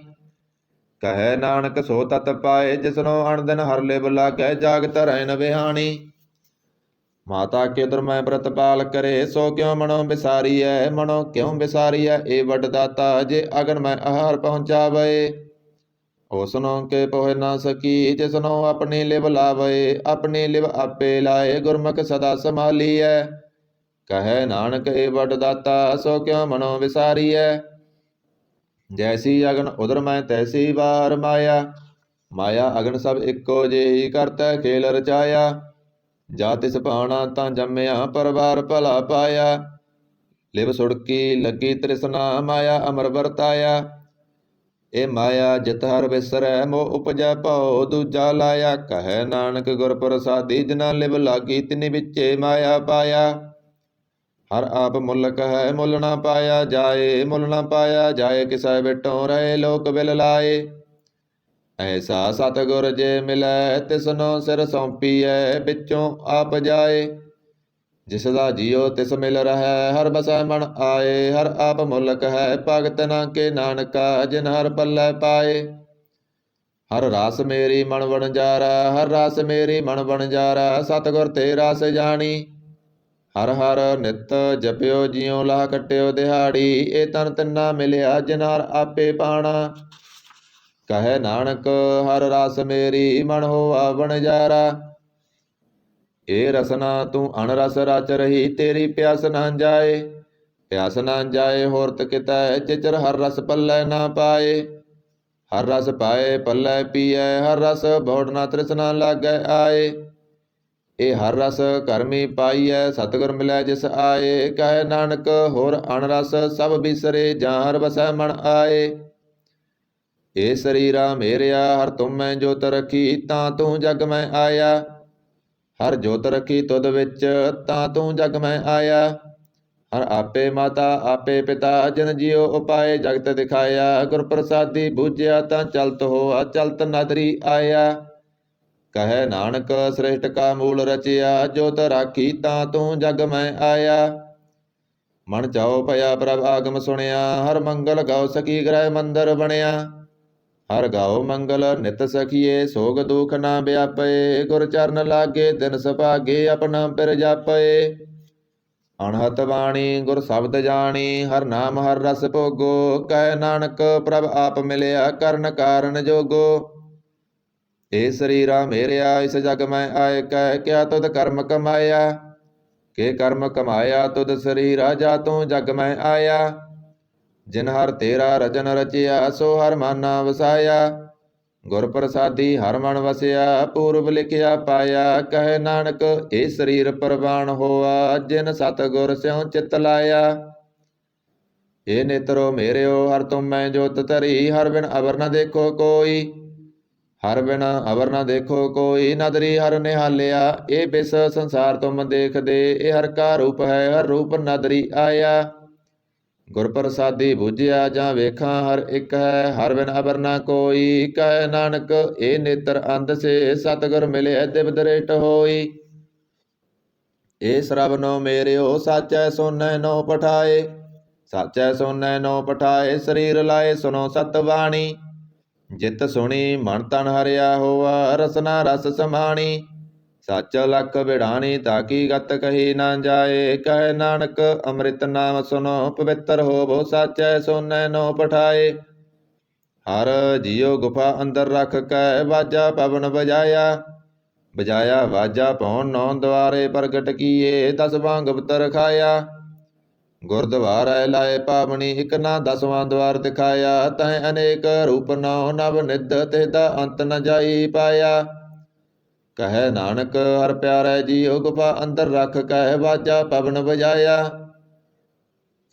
ਕਹੈ ਨਾਨਕ ਸੋ ਤਤ ਪਾਏ, ਜਿਸਨੋਂ ਅਣ ਦਿਨ ਹਰ ਲਿਵ ਲਾਗੈ, ਜਾਗਤ ਰਹਿਣ ਬਿਹਾਣੀ। ਮਾਤਾ ਕੇ ਉਦਰ ਮੈਂ ਪ੍ਰਤਪਾਲ ਕਰੇ, ਸੋ ਕਿਉ ਮਨੋ ਵਿਸਾਰੀਐ। ਮਨੋ ਕਿਉ ਵਿਸਾਰੀਐ ਇਹ ਵੱਡ ਦਾਤਾ, ਜੇ ਅਗਨ ਮੈਂ ਆਹਾਰ ਪਹੁੰਚਾਵੇ। ਉਸਨੋਂ ਕੇ ਪੋਹਿ ਨਾ ਸਕੀ, ਜਿਸਨੋਂ ਆਪਣੀ ਲਿਵ ਲਾਵੇ। ਆਪਣੀ ਲਿਵ ਆਪੇ ਲਾਏ, ਗੁਰਮੁਖ ਸਦਾ ਸੰਭਾਲੀਐ। ਕਹੈ ਨਾਨਕ ਇਹ ਵੱਡ ਦਾਤਾ, ਸੋ ਕਿਉ ਮਨੋ ਵਿਸਾਰੀਐ। ਜੈਸੀ ਅਗਨ ਉਦਰ ਮੈਂ ਤੈਸੀ ਵਾਰ ਮਾਇਆ। ਮਾਇਆ ਅਗਨ ਸਭ ਇੱਕੋ ਜਿਹੀ, ਕਰਤਾ ਖੇਲ ਰਚਾਇਆ। ਜਾ ਤਿਸ ਭਾਣਾ ਤਾਂ ਜੰਮਿਆ, ਪਰਵਾਰ ਭਲਾ ਪਾਇਆ। ਲਿਵ ਸੁੜਕੀ ਲੱਗੀ ਤ੍ਰਿਸ਼ਨਾ, ਮਾਇਆ ਅਮਰ ਵਰਤਾਇਆ। ਇਹ ਮਾਇਆ ਜਿਤ ਹਰ ਵਿਸਰੈ, ਮੋਹ ਉਪਜੈ ਭਉ ਦੂਜਾ ਲਾਇਆ। ਕਹੈ ਨਾਨਕ ਗੁਰ ਪ੍ਰਸਾਦੀ, ਜਿਨਾ ਲਿਵ ਲਾਗੀ ਤਿਨੀ ਵਿੱਚੇ ਮਾਇਆ ਪਾਇਆ। ਹਰ ਆਪ ਮੁੱਲਕ ਹੈ, ਮੁੱਲ ਨਾ ਪਾਇਆ ਜਾਏ। ਮੁੱਲ ਨਾ ਪਾਇਆ ਜਾਏ, ਕਿਸੈ ਵਿਟੋਂ ਰਹੇ ਲੋਕ ਬਿਲ ਲਾਏ। ਐਸਾ ਸਤਿਗੁਰ ਜੇ ਮਿਲੈ, ਤਿਸਨੋ ਸਿਰ ਸੌਂਪੀਐ, ਵਿੱਚੋਂ ਆਪ ਜਾਏ। ਜਿਸ ਦਾ ਜੀਉ ਤਿਸ ਮਿਲ ਰਹੈ, ਹਰ ਬਸੈ ਮਨ ਆਏ। ਹਰ ਆਪ ਮੁਲਕ ਹੈ, ਭਗਤ ਨਾ ਕੇ ਨਾਨਕਾ, ਜਿਨ ਹਰ ਪੱਲੇ ਪਾਏ। ਹਰ ਰਾਸ ਮੇਰੀ ਮਨ ਵਣਜਾਰਾ, ਹਰ ਰਾਸ ਮੇਰੀ ਮਨ ਵਣਜਾਰਾ। ਸਤਿਗੁਰ ਤੇ ਰਾਸ ਜਾਣੀ। ਹਰ ਹਰ ਨਿਤ ਜਪਿਓ, ਜਿਉ ਲਾਹ ਕੱਟਿਓ ਦਿਹਾੜੀ। ਇਹ ਤਨ ਤਿੰਨਾ ਮਿਲਿਆ, ਜਿਨ ਹਰ ਆਪੇ ਪਾਣਾ। ਕਹੈ ਨਾਨਕ ਹਰ ਰਾਸ ਮੇਰੀ, ਮਨ ਹੋਆ ਵਣਜਾਰਾ। ਇਹ ਰਸਨਾ ਤੂੰ ਅਣਰਸ ਰਚ ਰਹੀ, ਤੇਰੀ ਪਿਆਸ ਨਾ ਜਾਏ। ਪਿਆਸ ਨਾ ਜਾਏ ਹੋਰਤ ਕਿਤੈ, ਚਿਚਰ ਹਰ ਰਸ ਪੱਲੇ ਨਾ ਪਾਏ। ਹਰ ਰਸ ਪਾਏ ਪੱਲੇ ਪੀਐ, ਹਰ ਰਸ ਬੋੜ ਨਾ ਤ੍ਰਿਸ਼ਨਾ ਲਾਗੈ ਆਏ। ਇਹ ਹਰ ਰਸ ਕਰਮੀ ਪਾਈਐ, ਸਤਿਗੁਰ ਮਿਲੈ ਜਿਸ ਆਏ। ਕਹੈ ਨਾਨਕ ਹੋਰ ਅਣਰਸ ਸਭ ਬਿਸਰੇ, ਜਾਂ ਹਰ ਵਸੈ ਮਨ ਆਏ। ਇਹ ਸਰੀਰਾ ਮੇਰਿਆ, ਹਰ ਤੁਮੈ ਜੋਤ ਰਖੀ, ਤਾਂ ਤੂੰ ਜਗ ਮੈਂ ਆਇਆ। ਹਰ ਜੋਤ ਰਖੀ ਤੁਧ ਵਿੱਚ, ਤਾਂ ਤੂੰ ਜਗ ਮੈਂ ਆਇਆ। ਹਰ ਆਪੇ ਮਾਤਾ ਆਪੇ ਪਿਤਾ, ਜਿਨ ਜਿਉ ਉਪਾਏ ਜਗਤ ਦਿਖਾਇਆ। ਗੁਰ ਪ੍ਰਸਾਦੀ ਬੂਝਿਆ, ਤਾਂ ਚਲਤ ਹੋਆ ਚਲਤ ਨਦਰੀ ਆਇਆ। ਕਹੈ ਨਾਨਕ ਸ੍ਰਿਸ਼ਟ ਕਾ ਮੂਲ ਰਚਿਆ, ਜੋਤ ਰਾਖੀ ਤਾਂ ਤੂੰ ਜਗ ਮੈਂ ਆਇਆ। ਮਨ ਚਾਉ ਭਇਆ ਪ੍ਰਭ ਆਗਮ ਸੁਣਿਆ, ਹਰ ਮੰਗਲ ਗਉ ਸਕੀ ਗ੍ਰਹਿ ਮੰਦਰ ਬਣਿਆ। ਹਰ ਗਾਓ ਮੰਗਲ ਨਿਤ ਸਖੀਏ, ਸੋਗ ਦੁਖ ਨਾ ਵਿਆਪੇ। ਗੁਰ ਚਰਨ ਲਾਗੇ ਦਿਨ ਸੁਭਾਗੇ, ਆਪਣਾ ਪਿਰ ਜਾਪੇ। ਅਣਹਤ ਬਾਣੀ ਗੁਰ ਸ਼ਬਦ ਜਾਣੀ, ਹਰ ਨਾਮ ਹਰ ਰਸ ਭੋਗੋ। ਕਹਿ ਨਾਨਕ ਪ੍ਰਭ ਆਪ ਮਿਲਿਆ, ਕਰਨ ਕਾਰਨ ਜੋਗੋ। ਇਹ ਸਰੀਰਾ ਮੇਰਿਆ ਇਸ ਜਗ ਮੈਂ ਆਏ ਕਹਿ, ਕਿਆ ਤੁਧ ਕਰਮ ਕਮਾਇਆ। ਕੇ ਕਰਮ ਕਮਾਇਆ ਤੁਧ ਸਰੀਰਾ, ਜਾ ਤੂੰ ਜਗ ਮੈਂ ਆਇਆ। ਜਿਨ ਹਰ ਤੇਰਾ ਰਚਨ ਰਚਿਆ, ਸੋ ਹਰ ਮਾਨਾ ਵਸਾਇਆ। ਗੁਰ ਪ੍ਰਸਾਦੀ ਹਰ ਮਨ ਵਸਿਆ, ਪੂਰਬ ਲਿਖਿਆ ਪਾਇਆ। ਕਹੇ ਨਾਨਕ ਇਹ ਸਰੀਰ ਪ੍ਰਵਾਨ ਹੋਆ, ਜਿਨ ਸਤ ਗੁਰ ਸਿਉ ਚਿਤ ਲਾਇਆ। ਇਹ ਨੇਤਰੋ ਮੇਰਿਓ ਹਰ ਤੁਮ ਮੈਂ ਜੋਤ ਧਰੀ, ਹਰ ਬਿਨ ਅਵਰ ਨ ਦੇਖੋ ਕੋਈ। ਹਰ ਬਿਨ ਅਵਰ ਨ ਦੇਖੋ ਕੋਈ, ਨਦਰੀ ਹਰ ਨਿਹਾਲਿਆ। ਇਹ ਬਿਸ ਸੰਸਾਰ ਤੁਮ ਦੇਖਦੇ, ਇਹ ਹਰ ਕਾ ਰੂਪ ਹੈ, ਹਰ ਰੂਪ ਨਦਰੀ ਆਇਆ। ਗੁਰ ਪ੍ਰਸਾਦੀ ਬੁਝਿਆ ਜਾਂ ਵੇਖਾਂ, ਹਰ ਇੱਕ ਹੈ, ਹਰ ਬਿਨ ਅਵਰ ਨਾ ਕੋਈ। ਕਹਿ ਨਾਨਕ ਇਹ ਨੇਤਰ ਅੰਧ ਸੇ, ਸਤਿਗੁਰ ਮਿਲਿਆ ਦਿਵ ਦ੍ਰਿਸ਼ਟ ਹੋਈ। ਇਹ ਸ਼ਰਵਨੋ ਮੇਰਿਓ ਸਾਚੈ, ਸੋਨੈ ਨੋ ਪਠਾਏ। ਸਾਚੈ ਸੋਨੈ ਨੋ ਪਠਾਏ, ਸਰੀਰ ਲਾਏ ਸੁਨੋ ਸਤ ਬਾਣੀ। ਜਿਤ ਸੁਣੀ ਮਨ ਤਨ ਹਰਿਆ ਹੋਆ, ਰਸਨਾ ਰਸ ਸਮਾਣੀ। ਸੱਚ ਲਖ ਬਿੜਾਣੀ, ਤਾਕੀ ਗਤ ਕਹੀ ਨਾ ਜਾਏ। ਕਹਿ ਨਾਨਕ ਅੰਮ੍ਰਿਤ ਨਾਮ ਸੁਨੋ, ਪਵਿੱਤਰ ਹੋਵੋ ਸਾਚੈ, ਸੋਨੈ ਨੋ ਪਠਾਏ। ਹਰ ਜੀਉ ਗੁਫਾ ਅੰਦਰ ਰਖ ਕੈ, ਵਾਜਾ ਪਵਨ ਬਜਾਇਆ। ਬਜਾਇਆ ਵਾਜਾ ਪਉਣ ਨੌ ਦੁਆਰੇ, ਪ੍ਰਗਟ ਕੀਏ 10 ਬਾਂਗ ਰਖਾਇਆ। ਗੁਰਦੁਆਰੈ ਲਾਏ ਪਾਵਣੀ, ਇਕ ਨਾ 10ਵਾਂ ਦੁਆਰ ਦਿਖਾਇਆ। ਤੈ ਅਨੇਕ ਰੂਪ ਨੌ ਨਵ ਨਿਧ, ਤਿਸਦਾ ਅੰਤ ਨ ਜਾਈ ਪਾਇਆ। ਕਹੈ ਨਾਨਕ ਹਰ ਪਿਆਰੈ ਜੀਉ, ਗੁਫਾ ਅੰਦਰ ਰਖ ਕੈ, ਵਾਜਾ ਪਵਨ ਬਜਾਇਆ।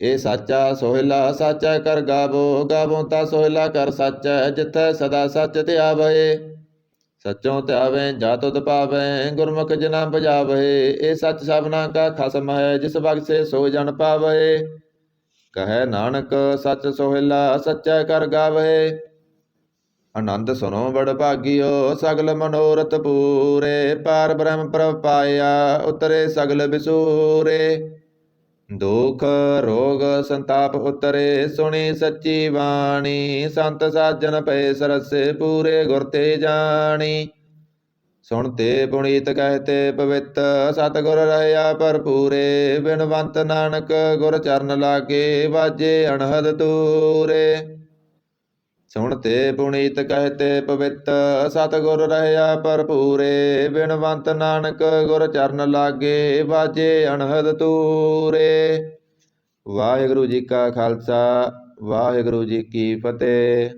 ਇਹ ਸਾਚਾ ਸੋਹਿਲਾ ਸਾਚਾ ਕਰ ਗਾਵੋ, ਗਾਵੋ ਤਾਂ ਸੋਹਿਲਾ ਕਰ ਸਾਚੈ। ਜਿਥੈ ਸਦਾ ਸੱਚ ਧਿਆਵੈ, ਸੱਚੋਂ ਧਿਆਵੈ ਜਾ ਤੁਧ ਪਾਵੈ। ਗੁਰਮੁਖ ਜਿਨਾ ਬਜਾਵੈ, ਇਹ ਸੱਚ ਸਭਨਾ ਕਾ ਖਸਮ ਹੈ, ਜਿਸ ਬਖਸ਼ੇ ਸੋ ਜਨ ਪਾਵੈ। ਕਹੈ ਨਾਨਕ ਸੱਚ ਸੋਹਿਲਾ ਸੱਚੈ ਕਰ ਗਾਵੈ। ਆਨੰਦ ਸੁਨੋ ਬੜ ਭਾਗਿਓ, ਸਗਲ ਮਨੋਰਥ ਪੂਰੇ। ਪਾਰ ਬ੍ਰਹਮ ਪ੍ਰਭ ਪਾਇਆ, ਉਤਰੇ ਸਗਲ ਬਿਸੂਰੇ। ਦੁਖ ਰੋਗ ਸੰਤਾਪ ਉਤਰੇ, ਸੁਣੀ ਸੱਚੀ ਬਾਣੀ। ਸੰਤ ਸਾਜਨ ਪਏ ਸਰਸੇ, ਪੂਰੇ ਗੁਰ ਤੇ ਜਾਣੀ। ਸੁਣਤੇ ਪੁਨੀਤ ਕਹਤੇ ਪਵਿੱਤ, ਸਤਿਗੁਰ ਰਹਿਆ ਭਰਪੂਰੇ। ਬਿਨਵੰਤ ਨਾਨਕ ਗੁਰ ਚਰਨ ਲਾਗੇ, ਵਾਜੇ ਅਣਹਦ ਤੂਰੇ। ਸੁਣਤੇ ਪੁਨੀਤ ਕਹਤੇ ਪਵਿੱਤ, ਸਤਿਗੁਰ ਰਹਿਆ ਭਰਪੂਰੇ। ਬਿਨਵੰਤ ਨਾਨਕ ਗੁਰ ਚਰਨ ਲਾਗੇ, ਵਾਜੇ ਅਣਹਦ ਤੂਰੇ। ਵਾਹਿਗੁਰੂ ਜੀ ਕਾ ਖਾਲਸਾ, ਵਾਹਿਗੁਰੂ ਜੀ ਕੀ ਫਤਿਹ।